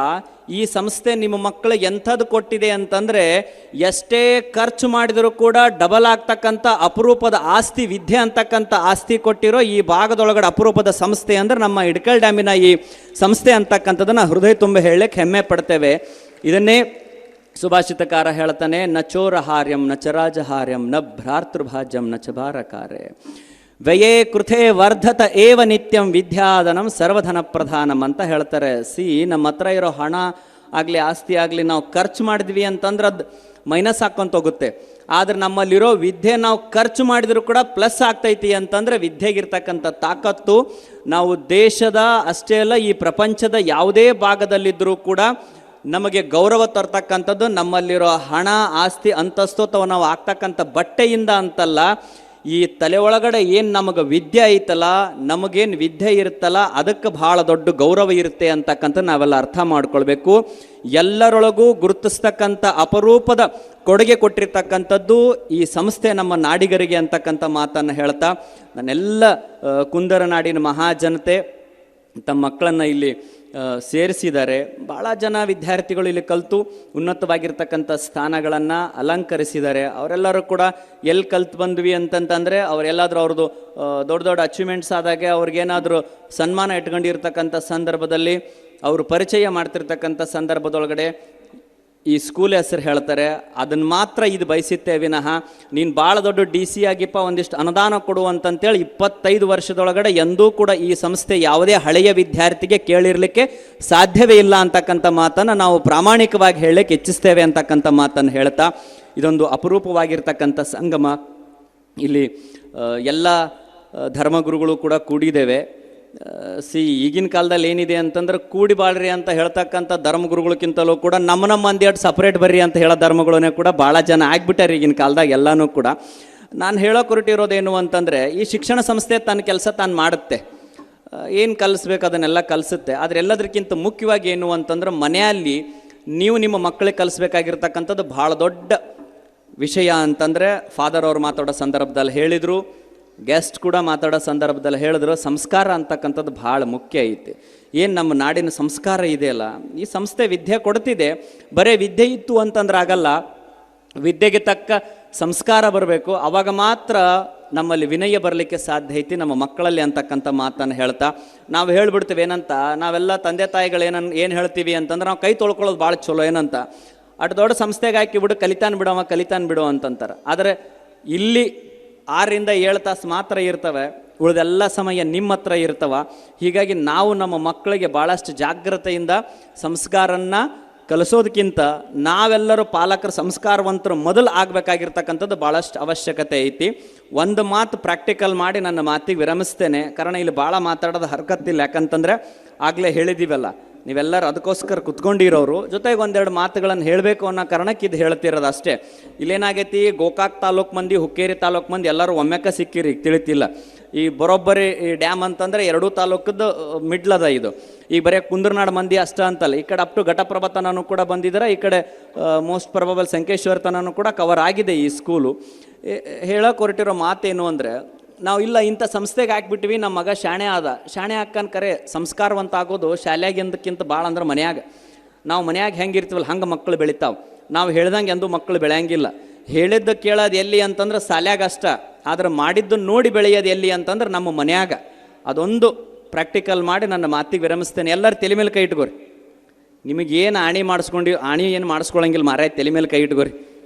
ಈ ಸಂಸ್ಥೆ ನಿಮ್ಮ ಮಕ್ಕಳಿಗೆ ಎಂಥದ್ದು ಕೊಟ್ಟಿದೆ ಅಂತಂದರೆ ಎಷ್ಟೇ ಖರ್ಚು ಮಾಡಿದರೂ ಕೂಡ ಡಬಲ್ ಆಗ್ತಕ್ಕಂಥ ಅಪರೂಪದ ಆಸ್ತಿ, ವಿದ್ಯೆ ಅಂತಕ್ಕಂಥ ಆಸ್ತಿ ಕೊಟ್ಟಿರೋ ಈ ಭಾಗದೊಳಗಡೆ ಅಪರೂಪದ ಸಂಸ್ಥೆ ಅಂದರೆ ನಮ್ಮ ಇಡಕಲ್ ಡ್ಯಾಮಿನ ಈ ಸಂಸ್ಥೆ ಅಂತಕ್ಕಂಥದ್ದನ್ನು ಹೃದಯ ತುಂಬ ಹೇಳಕ್ಕೆ ಹೆಮ್ಮೆ ಪಡ್ತೇವೆ. ಇದನ್ನೇ ಸುಭಾಷಿತಕಾರ ಹೇಳ್ತಾನೆ, ನ ಚೋರಹಾರ್ಯಂ ನ ಚರಾಜಹಾರ್ಯಂ ನ ಭ್ರಾತೃಭಾಜ್ಯಂ ನ ಚಬಾರಕಾರೆ ವ್ಯಯೇ ಕೃಥೆ ವರ್ಧತ ಏವ ನಿತ್ಯಂ ವಿದ್ಯಾಧನಂ ಸರ್ವಧನ ಪ್ರಧಾನಂ ಅಂತ ಹೇಳ್ತಾರೆ. ನಮ್ಮ ಹತ್ರ ಇರೋ ಹಣ ಆಗಲಿ ಆಸ್ತಿ ಆಗಲಿ ನಾವು ಖರ್ಚು ಮಾಡಿದ್ವಿ ಅಂತಂದ್ರೆ ಅದು ಮೈನಸ್ ಹಾಕ್ಕೊಂತ ಹೋಗುತ್ತೆ. ಆದರೆ ನಮ್ಮಲ್ಲಿರೋ ವಿದ್ಯೆ ನಾವು ಖರ್ಚು ಮಾಡಿದರೂ ಕೂಡ ಪ್ಲಸ್ ಆಗ್ತೈತಿ ಅಂತಂದರೆ ವಿದ್ಯೆಗಿರ್ತಕ್ಕಂಥ ತಾಕತ್ತು ನಾವು ದೇಶದ ಅಷ್ಟೇ ಅಲ್ಲ ಈ ಪ್ರಪಂಚದ ಯಾವುದೇ ಭಾಗದಲ್ಲಿದ್ದರೂ ಕೂಡ ನಮಗೆ ಗೌರವ ತರ್ತಕ್ಕಂಥದ್ದು ನಮ್ಮಲ್ಲಿರೋ ಹಣ ಆಸ್ತಿ ಅಂತಸ್ತು ಅಥವಾ ನಾವು ಆಗ್ತಕ್ಕಂಥ ಬಟ್ಟೆಯಿಂದ ಅಂತಲ್ಲ, ಈ ತಲೆ ಒಳಗಡೆ ಏನು ನಮಗೆ ವಿದ್ಯೆ ಐತಲ್ಲ, ನಮಗೇನು ವಿದ್ಯೆ ಇರುತ್ತಲ್ಲ ಅದಕ್ಕೆ ಭಾಳ ದೊಡ್ಡ ಗೌರವ ಇರುತ್ತೆ ಅಂತಕ್ಕಂಥ ನಾವೆಲ್ಲ ಅರ್ಥ ಮಾಡ್ಕೊಳ್ಬೇಕು. ಎಲ್ಲರೊಳಗೂ ಗುರುತಿಸ್ತಕ್ಕಂಥ ಅಪರೂಪದ ಕೊಡುಗೆ ಕೊಟ್ಟಿರ್ತಕ್ಕಂಥದ್ದು ಈ ಸಂಸ್ಥೆ ನಮ್ಮ ನಾಡಿಗರಿಗೆ ಅಂತಕ್ಕಂಥ ಮಾತನ್ನು ಹೇಳ್ತಾ ನನ್ನೆಲ್ಲ ಕುಂದರ ನಾಡಿನ ಮಹಾಜನತೆ ತಮ್ಮ ಮಕ್ಕಳನ್ನು ಇಲ್ಲಿ ಸೇರಿಸಿದ್ದಾರೆ. ಭಾಳ ಜನ ವಿದ್ಯಾರ್ಥಿಗಳು ಇಲ್ಲಿ ಕಲಿತು ಉನ್ನತವಾಗಿರ್ತಕ್ಕಂಥ ಸ್ಥಾನಗಳನ್ನು ಅಲಂಕರಿಸಿದ್ದಾರೆ. ಅವರೆಲ್ಲರೂ ಕೂಡ ಎಲ್ಲಿ ಕಲ್ತು ಬಂದ್ವಿ ಅಂತಂತಂದರೆ ಅವರೆಲ್ಲಾದರೂ ಅವ್ರದ್ದು ದೊಡ್ಡ ದೊಡ್ಡ ಅಚೀವ್ಮೆಂಟ್ಸ್ ಆದಾಗೆ ಅವ್ರಿಗೇನಾದರೂ ಸನ್ಮಾನ ಇಟ್ಕೊಂಡಿರ್ತಕ್ಕಂಥ ಸಂದರ್ಭದಲ್ಲಿ ಅವರು ಪರಿಚಯ ಮಾಡ್ತಿರ್ತಕ್ಕಂಥ ಸಂದರ್ಭದೊಳಗಡೆ ಈ ಸ್ಕೂಲ್ ಹೆಸರು ಹೇಳ್ತಾರೆ. ಅದನ್ನು ಮಾತ್ರ ಇದು ಬಯಸುತ್ತೆ ವಿನಃ ನೀನು ಭಾಳ ದೊಡ್ಡ DC ಆಗಿಪ್ಪ ಒಂದಿಷ್ಟು ಅನುದಾನ ಕೊಡು ಅಂತಂತೇಳಿ 25 ವರ್ಷದೊಳಗಡೆ ಎಂದೂ ಕೂಡ ಈ ಸಂಸ್ಥೆ ಯಾವುದೇ ಹಳೆಯ ವಿದ್ಯಾರ್ಥಿಗೆ ಕೇಳಿರಲಿಕ್ಕೆ ಸಾಧ್ಯವೇ ಇಲ್ಲ ಅಂತಕ್ಕಂಥ ಮಾತನ್ನು ನಾವು ಪ್ರಾಮಾಣಿಕವಾಗಿ ಹೇಳಲಿಕ್ಕೆ ಇಚ್ಛಿಸ್ತೇವೆ ಅಂತಕ್ಕಂಥ ಮಾತನ್ನು ಹೇಳ್ತಾ ಇದೊಂದು ಅಪರೂಪವಾಗಿರ್ತಕ್ಕಂಥ ಸಂಗಮ. ಇಲ್ಲಿ ಎಲ್ಲ ಧರ್ಮಗುರುಗಳು ಕೂಡ ಕೂಡಿದ್ದೇವೆ. ಈಗಿನ ಕಾಲದಲ್ಲಿ ಏನಿದೆ ಅಂತಂದ್ರೆ ಕೂಡಿ ಬಾಳ್ರಿ ಅಂತ ಹೇಳ್ತಕ್ಕಂಥ ಧರ್ಮಗುರುಗಳಕ್ಕಿಂತಲೂ ಕೂಡ ನಮ್ಮ ಮಂದಿ ಸಪ್ರೇಟ್ ಬರ್ರಿ ಅಂತ ಹೇಳೋ ಧರ್ಮಗಳನ್ನೇ ಕೂಡ ಭಾಳ ಜನ ಆಗ್ಬಿಟ್ಟಾರೆ ಈಗಿನ ಕಾಲದಾಗ ಎಲ್ಲನೂ ಕೂಡ. ನಾನು ಹೇಳೋಕೆ ಹೊರಟಿರೋದೇನು ಅಂತಂದರೆ ಈ ಶಿಕ್ಷಣ ಸಂಸ್ಥೆ ತನ್ನ ಕೆಲಸ ತಾನು ಮಾಡುತ್ತೆ, ಏನು ಕಲಿಸ್ಬೇಕು ಅದನ್ನೆಲ್ಲ ಕಲಿಸುತ್ತೆ. ಆದರೆ ಎಲ್ಲದಕ್ಕಿಂತ ಮುಖ್ಯವಾಗಿ ಏನು ಅಂತಂದ್ರೆ ಮನೆಯಲ್ಲಿ ನೀವು ನಿಮ್ಮ ಮಕ್ಕಳಿಗೆ ಕಲಿಸ್ಬೇಕಾಗಿರ್ತಕ್ಕಂಥದ್ದು ಭಾಳ ದೊಡ್ಡ ವಿಷಯ ಅಂತಂದರೆ ಫಾದರ್ ಅವ್ರು ಮಾತಾಡೋ ಸಂದರ್ಭದಲ್ಲಿ ಹೇಳಿದರು, ಗೆಸ್ಟ್ ಕೂಡ ಮಾತಾಡೋ ಸಂದರ್ಭದಲ್ಲಿ ಹೇಳಿದ್ರು, ಸಂಸ್ಕಾರ ಅಂತಕ್ಕಂಥದ್ದು ಭಾಳ ಮುಖ್ಯ ಐತಿ. ಏನು ನಮ್ಮ ನಾಡಿನ ಸಂಸ್ಕಾರ ಇದೆಯಲ್ಲ, ಈ ಸಂಸ್ಥೆ ವಿದ್ಯೆ ಕೊಡ್ತಿದೆ. ಬರೀ ವಿದ್ಯೆ ಇತ್ತು ಅಂತಂದ್ರೆ ಆಗಲ್ಲ, ವಿದ್ಯೆಗೆ ತಕ್ಕ ಸಂಸ್ಕಾರ ಬರಬೇಕು. ಆವಾಗ ಮಾತ್ರ ನಮ್ಮಲ್ಲಿ ವಿನಯ ಬರಲಿಕ್ಕೆ ಸಾಧ್ಯ ಐತಿ ನಮ್ಮ ಮಕ್ಕಳಲ್ಲಿ ಅಂತಕ್ಕಂಥ ಮಾತನ್ನು ಹೇಳ್ತಾ ನಾವು ಹೇಳ್ಬಿಡ್ತೀವಿ ಏನಂತ, ನಾವೆಲ್ಲ ತಂದೆ ತಾಯಿಗಳು ಏನು ಹೇಳ್ತೀವಿ ಅಂತಂದ್ರೆ ನಾವು ಕೈ ತೊಳ್ಕೊಳ್ಳೋದು ಭಾಳ ಚಲೋ ಏನಂತ, ಅಷ್ಟು ದೊಡ್ಡ ಸಂಸ್ಥೆಗೆ ಹಾಕಿಬಿಡು ಕಲಿತಾನ್ ಬಿಡು ಅಂತಂತಾರೆ. ಆದರೆ ಇಲ್ಲಿ 6 ರಿಂದ 7 ತಾಸು ಮಾತ್ರ ಇರ್ತವೆ, ಉಳಿದೆಲ್ಲ ಸಮಯ ನಿಮ್ಮ ಹತ್ರ ಇರ್ತವ. ಹೀಗಾಗಿ ನಾವು ನಮ್ಮ ಮಕ್ಕಳಿಗೆ ಭಾಳಷ್ಟು ಜಾಗ್ರತೆಯಿಂದ ಸಂಸ್ಕಾರನ್ನು ಕಲಿಸೋದಕ್ಕಿಂತ ನಾವೆಲ್ಲರೂ ಪಾಲಕರು ಸಂಸ್ಕಾರವಂತರು ಮೊದಲು ಆಗಬೇಕಾಗಿರ್ತಕ್ಕಂಥದ್ದು ಭಾಳಷ್ಟು ಅವಶ್ಯಕತೆ ಐತಿ. ಒಂದು ಮಾತು ಪ್ರಾಕ್ಟಿಕಲ್ ಮಾಡಿ ನನ್ನ ಮಾತಿಗೆ ವಿರಮಿಸ್ತೇನೆ, ಕಾರಣ ಇಲ್ಲಿ ಭಾಳ ಮಾತಾಡೋದು ಹರ್ಕತ್ತಿಲ್ಲ. ಯಾಕಂತಂದರೆ ಆಗಲೇ ಹೇಳಿದ್ದೀವಲ್ಲ, ನೀವೆಲ್ಲರೂ ಅದಕ್ಕೋಸ್ಕರ ಕುತ್ಕೊಂಡಿರೋರು, ಜೊತೆಗೆ ಒಂದೆರಡು ಮಾತುಗಳನ್ನು ಹೇಳಬೇಕು ಅನ್ನೋ ಕಾರಣಕ್ಕೆ ಇದು ಹೇಳ್ತಿರೋದು ಅಷ್ಟೇ. ಇಲ್ಲೇನಾಗೈತಿ, ಗೋಕಾಕ್ ತಾಲೂಕು ಮಂದಿ ಹುಕ್ಕೇರಿ ತಾಲೂಕು ಮಂದಿ ಎಲ್ಲರೂ ಒಮ್ಮೆಕ್ಕ ಸಿಕ್ಕಿರಿ ತಿಳಿತಿಲ್ಲ. ಈ ಬರೋಬ್ಬರಿ ಈ ಡ್ಯಾಮ್ ಅಂತಂದರೆ ಎರಡೂ ತಾಲೂಕದ್ದು ಮಿಡ್ಲದ ಇದು. ಈಗ ಬರೀ ಕುಂದರ್ನಾಡು ಮಂದಿ ಅಷ್ಟ ಅಂತಲ್ಲ, ಈ ಕಡೆ ಅಪ್ ಟು ಘಟಪ್ರಭಾ ತನೂ ಕೂಡ ಬಂದಿದ್ದಾರೆ, ಈ ಕಡೆ ಮೋಸ್ಟ್ ಪ್ರೊಬಬಲ್ ಸಂಕೇಶ್ವರ ತನೂ ಕೂಡ ಕವರ್ ಆಗಿದೆ ಈ ಸ್ಕೂಲು. ಹೇಳೋಕೆ ಹೊರಟಿರೋ ಮಾತೇನು ಅಂದರೆ, ನಾವು ಇಲ್ಲ ಇಂಥ ಸಂಸ್ಥೆಗೆ ಹಾಕ್ಬಿಟ್ವಿ, ನಮ್ಮ ಮಗ ಶಾಣೆ ಆದ, ಶಾಣೆ ಹಾಕನ್ ಕರೆ ಸಂಸ್ಕಾರವಂತ ಆಗೋದು ಶಾಲ್ಯಾಗಿಂದಕ್ಕಿಂತ ಭಾಳ ಅಂದ್ರೆ ಮನ್ಯಾಗ. ನಾವು ಮನ್ಯಾಗ ಹೆಂಗಿರ್ತೀವಲ್ಲ ಹಂಗೆ ಮಕ್ಕಳು ಬೆಳಿತಾವೆ. ನಾವು ಹೇಳ್ದಂಗೆ ಎಂದೂ ಮಕ್ಕಳು ಬೆಳೆಯಂಗಿಲ್ಲ. ಹೇಳಿದ್ದು ಕೇಳೋದು ಎಲ್ಲಿ ಅಂತಂದ್ರೆ ಶಾಲ್ಯಾಗ ಅಷ್ಟ, ಆದ್ರೆ ಮಾಡಿದ್ದು ನೋಡಿ ಬೆಳೆಯೋದು ಎಲ್ಲಿ ಅಂತಂದ್ರೆ ನಮ್ಮ ಮನ್ಯಾಗ. ಅದೊಂದು ಪ್ರಾಕ್ಟಿಕಲ್ ಮಾಡಿ ನನ್ನ ಮಾತಿಗೆ ವಿರಮಿಸ್ತೇನೆ. ಎಲ್ಲರೂ ತಲೆ ಮೇಲೆ ಕೈ ಇಟ್ಕೋರಿ. ನಿಮಗೇನು ಆಣಿ ಆಣಿ ಏನು ಮಾಡಿಸ್ಕೊಳಂಗಿಲ್ಲ ಮಾರಾಯ, ತಲೆ ಮೇಲೆ ಕೈ ಇಟ್ಕೋರಿ.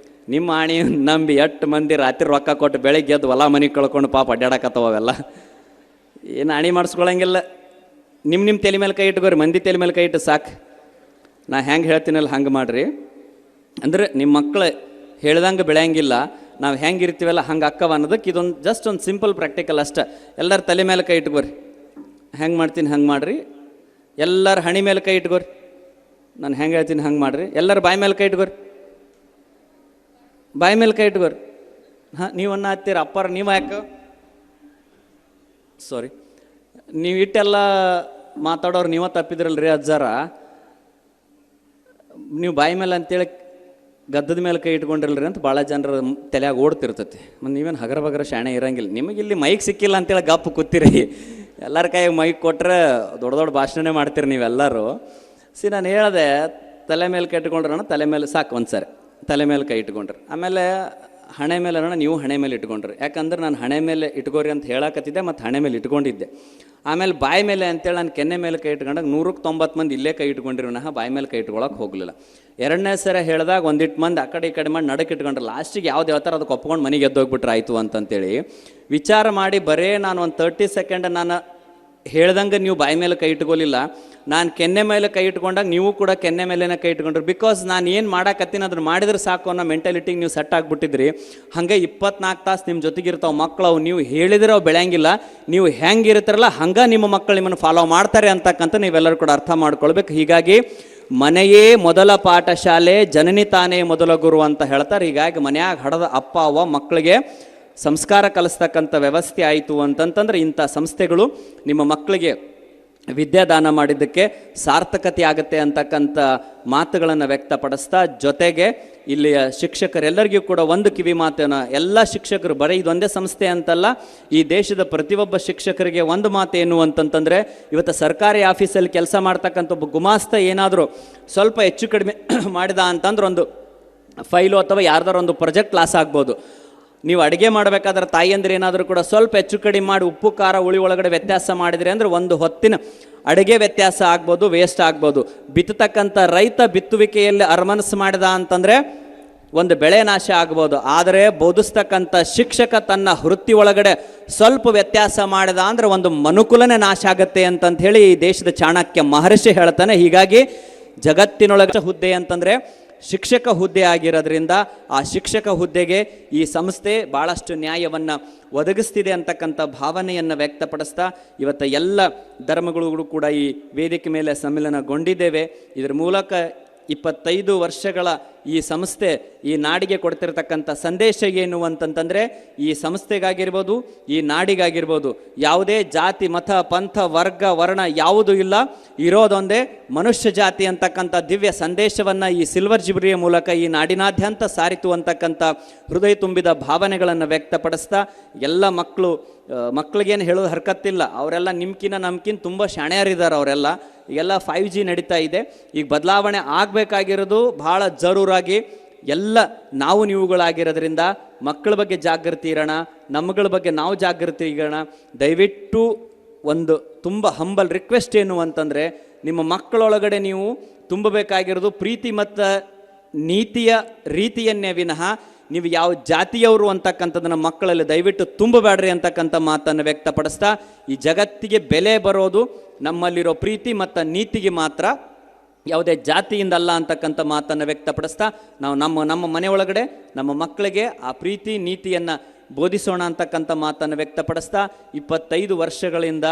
ನಿಮ್ಮ ಆಣಿ ನಂಬಿ 8 ಮಂದಿ ರಾತ್ರಿ ರೊಕ್ಕ ಕೊಟ್ಟು ಬೆಳಗ್ಗೆ ಎದ್ದು ಹೊಲ ಮನೆ ಕಳ್ಕೊಂಡು ಪಾಪ ಅಡ್ಡಾಡಕತ್ತವ ಅವೆಲ್ಲ. ಏನು ಆಣಿ ಮಾಡಿಸ್ಕೊಳಂಗಿಲ್ಲ. ನಿಮ್ಮ ತಲೆ ಮೇಲೆ ಕೈ ಇಟ್ಕೋರಿ, ಮಂದಿ ತಲೆ ಮೇಲೆ ಕೈ ಇಟ್ಟು ಸಾಕು. ನಾ ಹೆಂಗೆ ಹೇಳ್ತೀನಲ್ಲ ಹಂಗೆ ಮಾಡಿರಿ. ಅಂದರೆ ನಿಮ್ಮ ಮಕ್ಕಳು ಹೇಳ್ದಂಗೆ ಬೆಳೆಯಂಗಿಲ್ಲ, ನಾವು ಹೆಂಗೆ ಇರ್ತೀವಲ್ಲ ಹಂಗೆ ಅಕ್ಕವ ಅನ್ನೋದಕ್ಕೆ ಇದೊಂದು ಜಸ್ಟ್ ಒಂದು ಸಿಂಪಲ್ ಪ್ರಾಕ್ಟಿಕಲ್ ಅಷ್ಟೆ. ಎಲ್ಲರ ತಲೆ ಮೇಲೆ ಕೈ ಇಟ್ಕೋರಿ. ಹೆಂಗೆ ಮಾಡ್ತೀನಿ ಹಂಗೆ ಮಾಡಿರಿ. ಎಲ್ಲರ ಹಣಿ ಮೇಲೆ ಕೈ ಇಟ್ಕೋರಿ. ನಾನು ಹೆಂಗೆ ಹೇಳ್ತೀನಿ ಹಂಗೆ ಮಾಡಿರಿ. ಎಲ್ಲರ ಬಾಯಿ ಮೇಲೆ ಕೈ ಇಟ್ಕೋರಿ. ಬಾಯಿ ಮೇಲೆ ಕೈ ಇಟ್ಕೋರಿ. ಹಾಂ, ನೀವು ಅನ್ನ ಹತ್ತೀರ ಅಪ್ಪಾರ, ನೀವು ಯಾಕೆ ಸಾರಿ ನೀವು ಇಟ್ಟೆಲ್ಲ ಮಾತಾಡೋರು ನೀವೇ ತಪ್ಪಿದ್ರಲ್ರಿ ಅಜ್ಜಾರ. ನೀವು ಬಾಯಿ ಮೇಲೆ ಅಂತೇಳಿ ಗದ್ದದ ಮೇಲೆ ಕೈ ಇಟ್ಕೊಂಡಿರಲ್ರಿ ಅಂತ ಭಾಳ ಜನರ ತಲೆಯಾಗ ಓಡ್ತಿರ್ತೈತಿ. ಮತ್ತು ನೀವೇನು ಹಗರ ಬಗರ ಶಾಣೆ ಇರಂಗಿಲ್ಲ. ನಿಮಗೆ ಇಲ್ಲಿ ಮೈಕ್ ಸಿಕ್ಕಿಲ್ಲ ಅಂತೇಳಿ ಗಪ್ಪು ಕೂತೀರಿ. ಎಲ್ಲರ ಕೈಯಾಗ ಮೈಕ್ ಕೊಟ್ಟರೆ ದೊಡ್ಡ ದೊಡ್ಡ ಭಾಷಣನೇ ಮಾಡ್ತೀರಿ ನೀವೆಲ್ಲರೂ. ನಾನು ಹೇಳಿದೆ ತಲೆ ಮೇಲೆ ಕೈ ಇಟ್ಕೊಂಡ್ರಣ, ತಲೆ ಮೇಲೆ ಸಾಕು ಒಂದು ಸಾರಿ ತಲೆ ಮೇಲೆ ಕೈ ಇಟ್ಕೊಂಡ್ರಿ. ಆಮೇಲೆ ಹಣೆ ಮೇಲೆ ಅಣ್ಣ ನೀವು ಹಣೆ ಮೇಲೆ ಇಟ್ಕೊಂಡ್ರಿ. ಯಾಕಂದ್ರೆ ನಾನು ಹಣೆ ಮೇಲೆ ಇಟ್ಕೋರಿ ಅಂತ ಹೇಳಕತ್ತಿದ್ದೆ ಮತ್ತು ಹಣೆ ಮೇಲೆ ಇಟ್ಕೊಂಡಿದ್ದೆ. ಆಮೇಲೆ ಬಾಯಿ ಮೇಲೆ ಅಂತೇಳಿ ನಾನು ಕೆನ್ನೆ ಮೇಲೆ ಕೈ ಇಟ್ಕೊಂಡಾಗ 190 ಮಂದಿ ಇಲ್ಲೇ ಕೈ ಇಟ್ಕೊಂಡ್ರಿ ವಿನಃ ಬಾಯಿ ಮೇಲೆ ಕೈ ಇಟ್ಕೊಳಕ್ಕೆ ಹೋಗಲಿಲ್ಲ. ಎರಡನೇ ಸರಿ ಹೇಳಿದಾಗ ಒಂದಿಟ್ಟು ಮಂದಿ ಆ ಕಡೆ ಈ ಕಡೆ ಮಾಡಿ ನಡಕ್ಕೆ ಇಟ್ಕೊಂಡ್ರೆ ಲಾಸ್ಟಿಗೆ ಯಾವ್ದು ಯಾವ್ದಾರ ಅದಕ್ಕೆ ಒಪ್ಕೊಂಡು ಮನೆಗೆ ಎದ್ದೋಗ್ಬಿಟ್ರೆ ಆಯಿತು ಅಂತಂತೇಳಿ ವಿಚಾರ ಮಾಡಿ ಬರೇ ನಾನು ಒಂದು 30 ಸೆಕೆಂಡ್ ನಾನು ಹೇಳ್ದಂಗೆ ನೀವು ಬಾಯಿ ಮೇಲೆ ಕೈ ಇಟ್ಕೊಲಿಲ್ಲ. ನಾನು ಕೆನ್ನೆ ಮೇಲೆ ಕೈ ಇಟ್ಕೊಂಡಾಗ ನೀವು ಕೂಡ ಕೆನ್ನೆ ಮೇಲೆನೇ ಕೈ ಇಟ್ಕೊಂಡ್ರಿ. ಬಿಕಾಸ್ ನಾನು ಏನು ಮಾಡಕತ್ತೀನಿ ಅದನ್ನು ಮಾಡಿದ್ರೆ ಸಾಕು ಅನ್ನೋ ಮೆಂಟಾಲಿಟಿಗೆ ನೀವು ಸೆಟ್ ಆಗಿಬಿಟ್ಟಿದ್ರಿ. ಹಾಗೆ 24 ತಾಸು ನಿಮ್ಮ ಜೊತೆಗಿರ್ತಾವೆ ಮಕ್ಕಳು. ಅವು ನೀವು ಹೇಳಿದ್ರೆ ಅವು ಬೆಳೆಯಂಗಿಲ್ಲ. ನೀವು ಹೆಂಗಿರ್ತಾರಲ್ಲ ಹಂಗೆ ನಿಮ್ಮ ಮಕ್ಕಳು ನಿಮ್ಮನ್ನು ಫಾಲೋ ಮಾಡ್ತಾರೆ ಅಂತಕ್ಕಂಥ ನೀವೆಲ್ಲರೂ ಕೂಡ ಅರ್ಥ ಮಾಡ್ಕೊಳ್ಬೇಕು. ಹೀಗಾಗಿ ಮನೆಯೇ ಮೊದಲ ಪಾಠಶಾಲೆ, ಜನನಿ ತಾನೇ ಮೊದಲ ಗುರು ಅಂತ ಹೇಳ್ತಾರೆ. ಹೀಗಾಗಿ ಮನೆಯಾಗ ಹಡದ ಅಪ್ಪ ಅವ್ವ ಮಕ್ಕಳಿಗೆ ಸಂಸ್ಕಾರ ಕಲಿಸ್ತಕ್ಕಂಥ ವ್ಯವಸ್ಥೆ ಆಯಿತು ಅಂತಂತಂದ್ರೆ ಇಂಥ ಸಂಸ್ಥೆಗಳು ನಿಮ್ಮ ಮಕ್ಕಳಿಗೆ ವಿದ್ಯಾದಾನ ಮಾಡಿದ್ದಕ್ಕೆ ಸಾರ್ಥಕತೆ ಆಗುತ್ತೆ ಅಂತಕ್ಕಂಥ ಮಾತುಗಳನ್ನು ವ್ಯಕ್ತಪಡಿಸ್ತಾ, ಜೊತೆಗೆ ಇಲ್ಲಿಯ ಶಿಕ್ಷಕರೆಲ್ಲರಿಗೂ ಕೂಡ ಒಂದು ಕಿವಿ ಮಾತೇನ ಎಲ್ಲ ಶಿಕ್ಷಕರು, ಬರೀ ಇದೊಂದೇ ಸಂಸ್ಥೆ ಅಂತಲ್ಲ, ಈ ದೇಶದ ಪ್ರತಿಯೊಬ್ಬ ಶಿಕ್ಷಕರಿಗೆ ಒಂದು ಮಾತೇನು ಅಂತಂತಂದರೆ, ಇವತ್ತು ಸರ್ಕಾರಿ ಆಫೀಸಲ್ಲಿ ಕೆಲಸ ಮಾಡ್ತಕ್ಕಂಥ ಒಬ್ಬ ಗುಮಾಸ್ತ ಏನಾದರೂ ಸ್ವಲ್ಪ ಹೆಚ್ಚು ಕಡಿಮೆ ಮಾಡಿದ ಅಂತಂದ್ರೆ ಒಂದು ಫೈಲು ಅಥವಾ ಯಾರ್ದಾರು ಒಂದು ಪ್ರಾಜೆಕ್ಟ್ ಲಾಸ್ ಆಗ್ಬೋದು. ನೀವು ಅಡುಗೆ ಮಾಡಬೇಕಾದ್ರೆ ತಾಯಿಯಂದ್ರೆ ಏನಾದರೂ ಕೂಡ ಸ್ವಲ್ಪ ಹೆಚ್ಚು ಕಡಿಮೆ ಮಾಡಿ ಉಪ್ಪು ಖಾರ ಹುಳಿ ಒಳಗಡೆ ವ್ಯತ್ಯಾಸ ಮಾಡಿದ್ರಿ ಅಂದರೆ ಒಂದು ಹೊತ್ತಿನ ಅಡುಗೆ ವ್ಯತ್ಯಾಸ ಆಗ್ಬೋದು, ವೇಸ್ಟ್ ಆಗ್ಬೋದು. ಬಿತ್ತತಕ್ಕಂಥ ರೈತ ಬಿತ್ತುವಿಕೆಯಲ್ಲಿ ಅರಮನಸ್ಸು ಮಾಡಿದ ಅಂತಂದರೆ ಒಂದು ಬೆಳೆ ನಾಶ ಆಗ್ಬೋದು. ಆದರೆ ಬೋಧಿಸ್ತಕ್ಕಂಥ ಶಿಕ್ಷಕ ತನ್ನ ವೃತ್ತಿ ಒಳಗಡೆ ಸ್ವಲ್ಪ ವ್ಯತ್ಯಾಸ ಮಾಡಿದ ಅಂದರೆ ಒಂದು ಮನುಕುಲನೇ ನಾಶ ಆಗುತ್ತೆ ಅಂತಂತ ಹೇಳಿ ಈ ದೇಶದ ಚಾಣಕ್ಯ ಮಹರ್ಷಿ ಹೇಳ್ತಾನೆ. ಹೀಗಾಗಿ ಜಗತ್ತಿನೊಳಗೆ ಹುದ್ದೆ ಅಂತಂದರೆ ಶಿಕ್ಷಕ ಹುದ್ದೆ ಆಗಿರೋದ್ರಿಂದ ಆ ಶಿಕ್ಷಕ ಹುದ್ದೆಗೆ ಈ ಸಂಸ್ಥೆ ಭಾಳಷ್ಟು ನ್ಯಾಯವನ್ನು ಒದಗಿಸ್ತಿದೆ ಅಂತಕ್ಕಂಥ ಭಾವನೆಯನ್ನು ವ್ಯಕ್ತಪಡಿಸ್ತಾ ಇವತ್ತು ಎಲ್ಲ ಧರ್ಮಗಳು ಕೂಡ ಈ ವೇದಿಕೆ ಮೇಲೆ ಸಮ್ಮಿಲನಗೊಂಡಿದ್ದೇವೆ. ಇದರ ಮೂಲಕ 25 ವರ್ಷಗಳ ಈ ಸಂಸ್ಥೆ ಈ ನಾಡಿಗೆ ಕೊಡ್ತಿರ್ತಕ್ಕಂಥ ಸಂದೇಶ ಏನು ಅಂತಂತಂದರೆ, ಈ ಸಂಸ್ಥೆಗಾಗಿರ್ಬೋದು, ಈ ನಾಡಿಗಾಗಿರ್ಬೋದು ಯಾವುದೇ ಜಾತಿ ಮತ ಪಂಥ ವರ್ಗ ವರ್ಣ ಯಾವುದೂ ಇಲ್ಲ, ಇರೋದೊಂದೇ ಮನುಷ್ಯ ಜಾತಿ ಅಂತಕ್ಕಂಥ ದಿವ್ಯ ಸಂದೇಶವನ್ನು ಈ ಸಿಲ್ವರ್ ಜುಬ್ಲಿಯ ಮೂಲಕ ಈ ನಾಡಿನಾದ್ಯಂತ ಸಾರಿತು ಅಂತಕ್ಕಂಥ ಹೃದಯ ತುಂಬಿದ ಭಾವನೆಗಳನ್ನು ವ್ಯಕ್ತಪಡಿಸ್ತಾ, ಎಲ್ಲ ಮಕ್ಕಳಿಗೇನು ಹೇಳೋದು ಹರ್ಕತ್ತಿಲ್ಲ. ಅವರೆಲ್ಲ ನಿಮ್ಕಿನ್ನ ನಮ್ಕಿನ್ನ ತುಂಬ ಶಾಣ್ಯರಿದ್ದಾರೆ. ಅವರೆಲ್ಲ ಈಗೆಲ್ಲ 5G ನಡೀತಾ ಇದೆ. ಈಗ ಬದಲಾವಣೆ ಆಗಬೇಕಾಗಿರೋದು ಭಾಳ ಜರೂರಾಗಿ ಎಲ್ಲ ನಾವು ನೀವುಗಳಾಗಿರೋದ್ರಿಂದ ಮಕ್ಕಳ ಬಗ್ಗೆ ಜಾಗೃತಿ ಇರೋಣ, ನಮ್ಮಗಳ ಬಗ್ಗೆ ನಾವು ಜಾಗೃತಿ ಇರೋಣ. ದಯವಿಟ್ಟು ಒಂದು ತುಂಬ ಹಂಬಲ್ ರಿಕ್ವೆಸ್ಟ್ ಏನು ಅಂತಂದರೆ, ನಿಮ್ಮ ಮಕ್ಕಳೊಳಗಡೆ ನೀವು ತುಂಬಬೇಕಾಗಿರೋದು ಪ್ರೀತಿ ಮತ್ತು ನೀತಿಯ ರೀತಿಯನ್ನೇ ವಿನಃ ನೀವು ಯಾವ ಜಾತಿಯವರು ಅಂತಕ್ಕಂಥದ್ದನ್ನು ಮಕ್ಕಳಲ್ಲಿ ದಯವಿಟ್ಟು ತುಂಬಬೇಡ್ರಿ ಅಂತಕ್ಕಂಥ ಮಾತನ್ನು ವ್ಯಕ್ತಪಡಿಸ್ತಾ, ಈ ಜಗತ್ತಿಗೆ ಬೆಲೆ ಬರೋದು ನಮ್ಮಲ್ಲಿರೋ ಪ್ರೀತಿ ಮತ್ತು ನೀತಿಗೆ ಮಾತ್ರ, ಯಾವುದೇ ಜಾತಿಯಿಂದಲ್ಲ ಅಂತಕ್ಕಂಥ ಮಾತನ್ನು ವ್ಯಕ್ತಪಡಿಸ್ತಾ, ನಾವು ನಮ್ಮ ಮನೆ ಒಳಗಡೆ ನಮ್ಮ ಮಕ್ಕಳಿಗೆ ಆ ಪ್ರೀತಿ ನೀತಿಯನ್ನು ಬೋಧಿಸೋಣ ಅಂತಕ್ಕಂಥ ಮಾತನ್ನು ವ್ಯಕ್ತಪಡಿಸ್ತಾ, 25 ವರ್ಷಗಳಿಂದ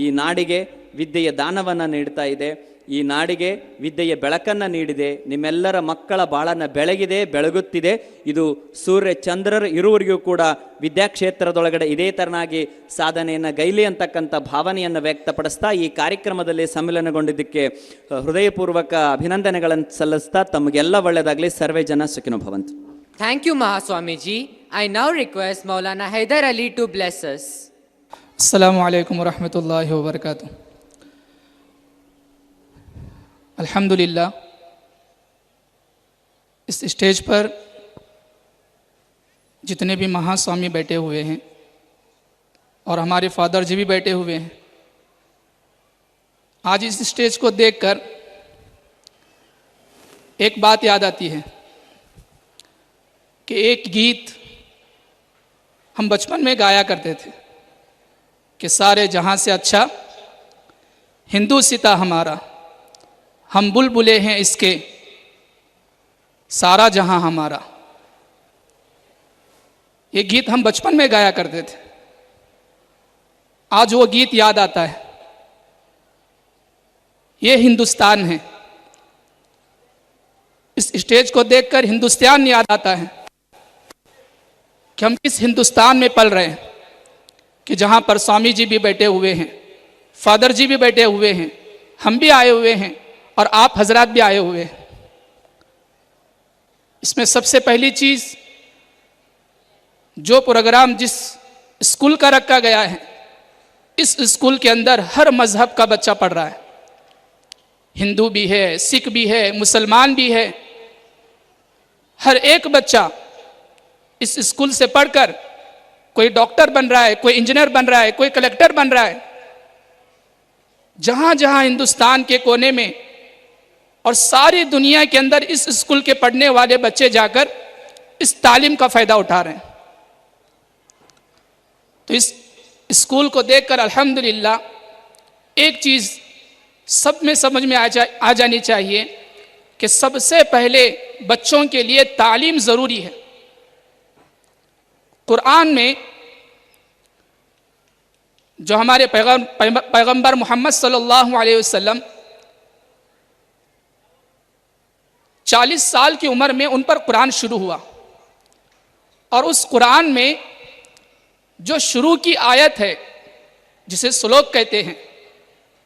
ಈ ನಾಡಿಗೆ ವಿದ್ಯೆಯ ದಾನವನ್ನು ನೀಡ್ತಾ ಇದೆ. ಈ ನಾಡಿಗೆ ವಿದ್ಯೆಯ ಬೆಳಕನ್ನು ನೀಡಿದೆ. ನಿಮ್ಮೆಲ್ಲರ ಮಕ್ಕಳ ಬಾಳನ್ನು ಬೆಳಗಿದೆ, ಬೆಳಗುತ್ತಿದೆ. ಇದು ಸೂರ್ಯ ಚಂದ್ರರು ಇರುವವರೆಗೂ ಕೂಡ ವಿದ್ಯಾಕ್ಷೇತ್ರದೊಳಗಡೆ ಇದೇ ಥರನಾಗಿ ಸಾಧನೆಯನ್ನು ಗೈಲಿ ಅಂತಕ್ಕಂಥ ಭಾವನೆಯನ್ನು ವ್ಯಕ್ತಪಡಿಸ್ತಾ ಈ ಕಾರ್ಯಕ್ರಮದಲ್ಲಿ ಸಮ್ಮಿಲನಗೊಂಡಿದ್ದಕ್ಕೆ ಹೃದಯಪೂರ್ವಕ ಅಭಿನಂದನೆಗಳನ್ನು ಸಲ್ಲಿಸ್ತಾ ತಮಗೆಲ್ಲ ಒಳ್ಳೆಯದಾಗಲಿ. ಸರ್ವೇ ಜನ ಸುಖಿನೋ ಭವಂತು. Thank you, Mahaswamiji. I now request Maulana Haidar Ali to bless us. अस्सलामु अलैकुम वरहमतुल्लाहि वबरकातुह। अल्हम्दुलिल्लाह, इस स्टेज पर जितने भी महास्वामी बैठे हुए हैं और हमारे फादर जी भी बैठे हुए हैं, आज इस स्टेज को देखकर एक बात याद आती है कि एक गीत हम बचपन में गाया करते थे कि सारे जहां से अच्छा हिंदू सिता हमारा, हम बुलबुले हैं इसके सारा जहां हमारा। ये गीत हम बचपन में गाया करते थे। आज वो गीत याद आता है। ये हिंदुस्तान है। इस स्टेज को देखकर हिंदुस्तान याद आता है कि हम किस हिंदुस्तान में पल रहे हैं, कि जहाँ पर स्वामी जी भी बैठे हुए हैं, फादर जी भी बैठे हुए हैं, हम भी आए हुए हैं और आप हजरात भी आए हुए हैं। इसमें सबसे पहली चीज़, जो प्रोग्राम जिस स्कूल का रखा गया है, इस स्कूल के अंदर हर मजहब का बच्चा पढ़ रहा है। हिंदू भी है, सिख भी है, मुसलमान भी है। हर एक बच्चा इस स्कूल से पढ़कर कोई डॉक्टर बन रहा है, कोई इंजीनियर बन रहा है, कोई कलेक्टर बन रहा है। जहां जहां हिंदुस्तान के कोने में और सारी दुनिया के अंदर इस स्कूल के पढ़ने वाले बच्चे जाकर इस तालीम का फायदा उठा रहे हैं। तो इस स्कूल को देखकर अल्हम्दुलिल्लाह एक चीज सब में समझ में आ जानी चाहिए कि सबसे पहले बच्चों के लिए तालीम जरूरी है। कुरान में जो हमारे पैगंबर मोहम्मद सल्लल्लाहु अलैहि वसल्लम 40 साल की उम्र में उन पर कुरान शुरू हुआ, और उस कुरान में जो शुरू की आयत है जिसे श्लोक कहते हैं,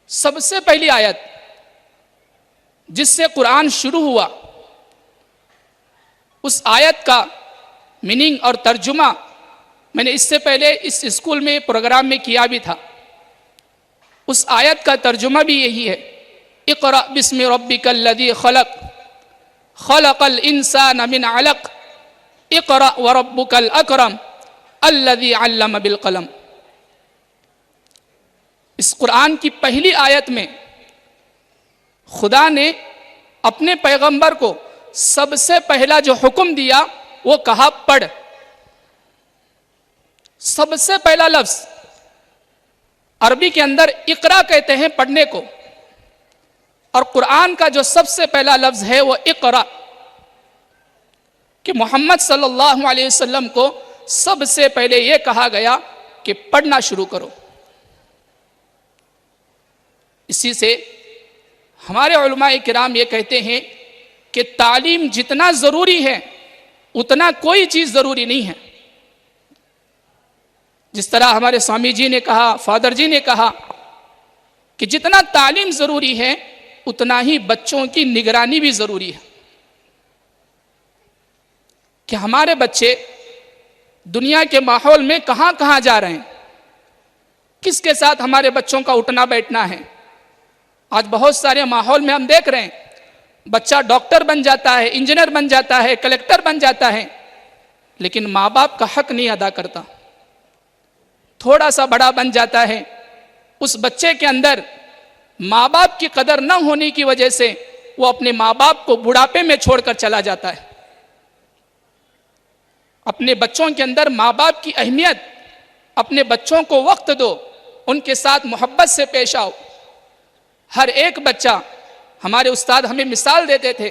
सबसे पहली आयत जिससे कुरान शुरू हुआ, उस आयत का मीनिंग और तर्जुमा मैंने इससे पहले इस स्कूल में प्रोग्राम में किया भी था। उस आयत का तर्जुमा भी यही है, इक़रा बिस्मि रब्बिकल्लज़ी खलक़ खलक़ल इंसान मिन अलक़ इक़रा व रब्बुकल अकरम अल्लज़ी अल्लम बिल क़लम। इस कुरान की पहली आयत में खुदा ने अपने पैगंबर को सबसे पहला जो हुक्म दिया वो कहा पढ़। सबसे पहला लफ्ज अरबी के अंदर इकरा कहते हैं पढ़ने को, और कुरान का जो सबसे पहला लफ्ज है वो इकरा, कि मोहम्मद सल्लल्लाहु अलैहि वसल्लम को सबसे पहले ये कहा गया कि पढ़ना शुरू करो। इसी से हमारे उलमाए किराम ये कहते हैं कि तालीम जितना ज़रूरी है उतना कोई चीज़ ज़रूरी नहीं है। जिस तरह हमारे स्वामी जी ने कहा, फादर जी ने कहा कि जितना तालीम ज़रूरी है उतना ही बच्चों की निगरानी भी ज़रूरी है, कि हमारे बच्चे दुनिया के माहौल में कहाँ कहाँ जा रहे हैं, किसके साथ हमारे बच्चों का उठना बैठना है। आज बहुत सारे माहौल में हम देख रहे हैं बच्चा डॉक्टर बन जाता है, इंजीनियर बन जाता है, कलेक्टर बन जाता है, लेकिन माँ बाप का हक नहीं अदा करता। थोड़ा सा बड़ा बन जाता है, उस बच्चे के अंदर माँ बाप की कदर न होने की वजह से वो अपने माँ बाप को बुढ़ापे में छोड़कर चला जाता है। अपने बच्चों के अंदर माँ बाप की अहमियत, अपने बच्चों को वक्त दो, उनके साथ मोहब्बत से पेश आओ। हर एक बच्चा, हमारे उस्ताद हमें मिसाल देते थे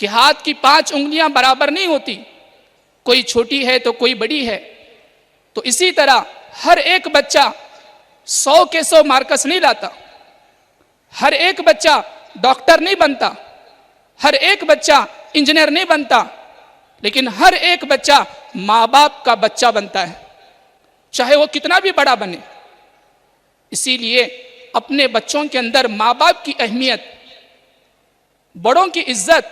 कि हाथ की 5 उंगलियां बराबर नहीं होती, कोई छोटी है तो कोई बड़ी है। तो इसी तरह हर एक बच्चा 100 के 100 मार्क्स नहीं लाता। हर एक बच्चा डॉक्टर नहीं बनता, हर एक बच्चा इंजीनियर नहीं बनता, लेकिन हर एक बच्चा माँ बाप का बच्चा बनता है, चाहे वो कितना भी बड़ा बने। इसीलिए अपने बच्चों के अंदर माँ बाप की अहमियत, बड़ों की इज्जत।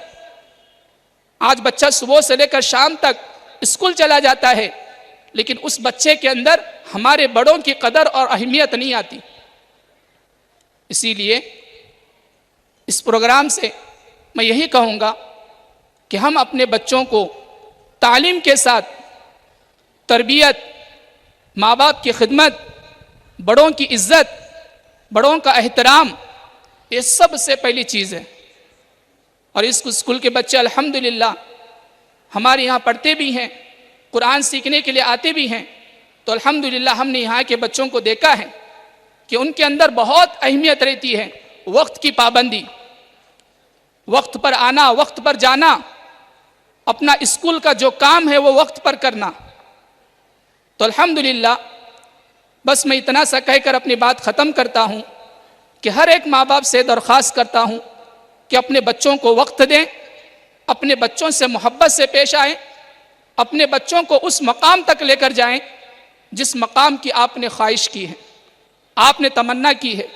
आज बच्चा सुबह से लेकर शाम तक स्कूल चला जाता है, लेकिन उस बच्चे के अंदर हमारे बड़ों की कदर और अहमियत नहीं आती। इसीलिए इस प्रोग्राम से मैं यही कहूँगा कि हम अपने बच्चों को तालीम के साथ तरबियत, माँ बाप की खिदमत, बड़ों की इज्जत, बड़ों का एहतराम, ये सबसे पहली चीज़ है। और इस स्कूल के बच्चे अल्हम्दुलिल्लाह हमारे यहाँ पढ़ते भी हैं, कुरान सीखने के लिए आते भी हैं। तो अल्हम्दुलिल्लाह हमने यहाँ के बच्चों को देखा है कि उनके अंदर बहुत अहमियत रहती है, वक्त की पाबंदी, वक्त पर आना, वक्त पर जाना, अपना स्कूल का जो काम है वो वक्त पर करना। तो अल्हम्दुलिल्लाह बस मैं इतना सा कहकर अपनी बात ख़त्म करता हूँ कि हर एक माँ बाप से दरख्वास्त करता हूँ कि अपने बच्चों को वक्त दें, अपने बच्चों से मोहब्बत से पेश आएँ, अपने बच्चों को उस मकाम तक लेकर जाएं जिस मकाम की आपने ख्वाहिश की है, आपने तमन्ना की है।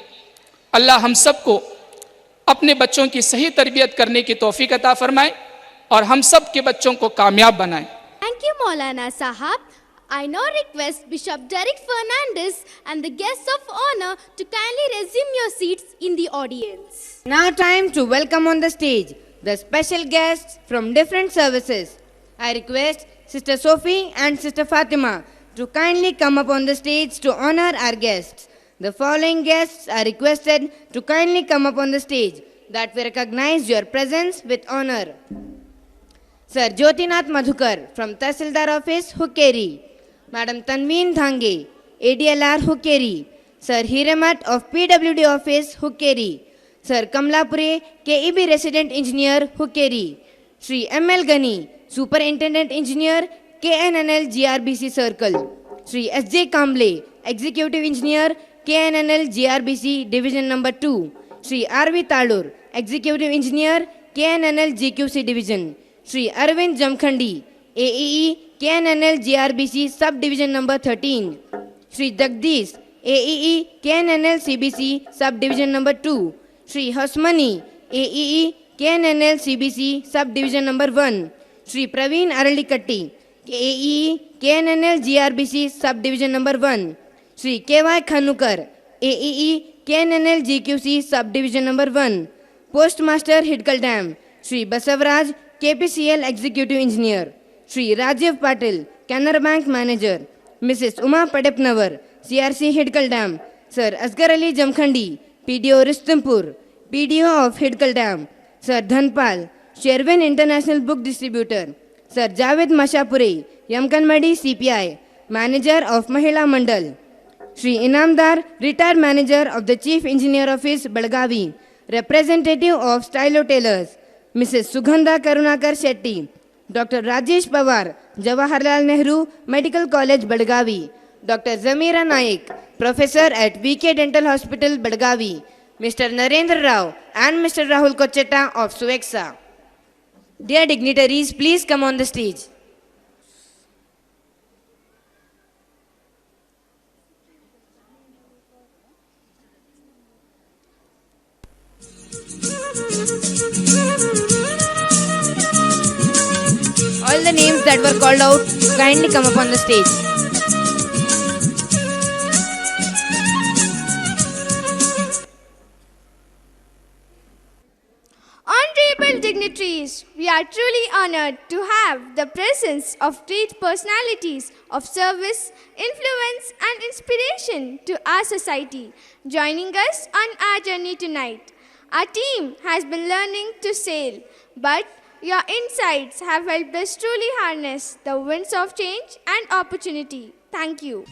अल्लाह हम सबको अपने बच्चों की सही तरबियत करने की तौफीक अता फरमाए और हम सब के बच्चों को कामयाब बनाए। Thank you, Maulana Sahab. I now request Bishop Derek Fernandez and the guests of honor to kindly resume your seats in the audience. Now time to welcome on the stage the special guests from different services. I request Sister Sophie and Sister Fatima to kindly come up on the stage to honor our guests. The following guests are requested to kindly come up on the stage that we recognize your presence with honor. Sir Jyotinath Madhukar from Tahsildar Office, Hukkeri. Madam Tanveen Dhange, ADLR, Hukkeri. Sir Hiremat of PWD Office, Hukkeri. Sir Kamlapure, KEB Resident Engineer, Hukkeri. Shri M.L. Gani, Superintendent Engineer, KNNL GRBC Circle. Shri S.J. Kamble, Executive Engineer, KNNL GRBC Division Number 2. Shri R.V. Talur, Executive Engineer, KNNL GQC Division. Shri Arvind Jamkhandi, AEE, KNNL GRBC Subdivision Number 13. Shri Jagdish, AEE, KNNL CBC Subdivision Number 2. Shri Hasmani, AEE, KNNL CBC Subdivision Number 1. Shri Praveen Aralikatti, AEE, KNNL GRBC Subdivision Number 1. Shri KY Khanukar, AEE, KNNL GQC Subdivision Number 1. Postmaster Hidkal Dam, Shri Basavaraj, KPCL Executive Engineer. Shri Rajiv Patil, Canara Bank Manager. Mrs. Uma Padepnavar, CRC Hidkal Dam. Sir Asgar Ali Jamkhandi, PDO Ristampur, PDO of Hidkal Dam. Sir Dhanpal, Sherwin International Book Distributor. Sir Javed Mashapuri, Yamkanmadi CPI, Manager of Mahila Mandal. Shri Inamdar, Retired Manager of the Chief Engineer Office, Belgavi, Representative of Stylo Tailors. Mrs. Sugandha Karunakar Shetty. Dr. Rajesh Pawar, Jawaharlal Nehru Medical College, Belgavi. Dr. Zamira Naik, Professor at VK Dental Hospital, Belgavi. Mr. Narendra Rao and Mr. Rahul Kocheta of Suexa. Dear dignitaries, please come on the stage. All the names that were called out, kindly come up on the stage. Honorable dignitaries, we are truly honored to have the presence of great personalities of service, influence, and inspiration to our society joining us on our journey tonight. Our team has been learning to sail, but your insights have helped us truly harness the winds of change and opportunity. Thank you.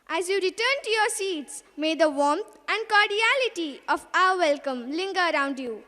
As you return to your seats, may the warmth and cordiality of our welcome linger around you.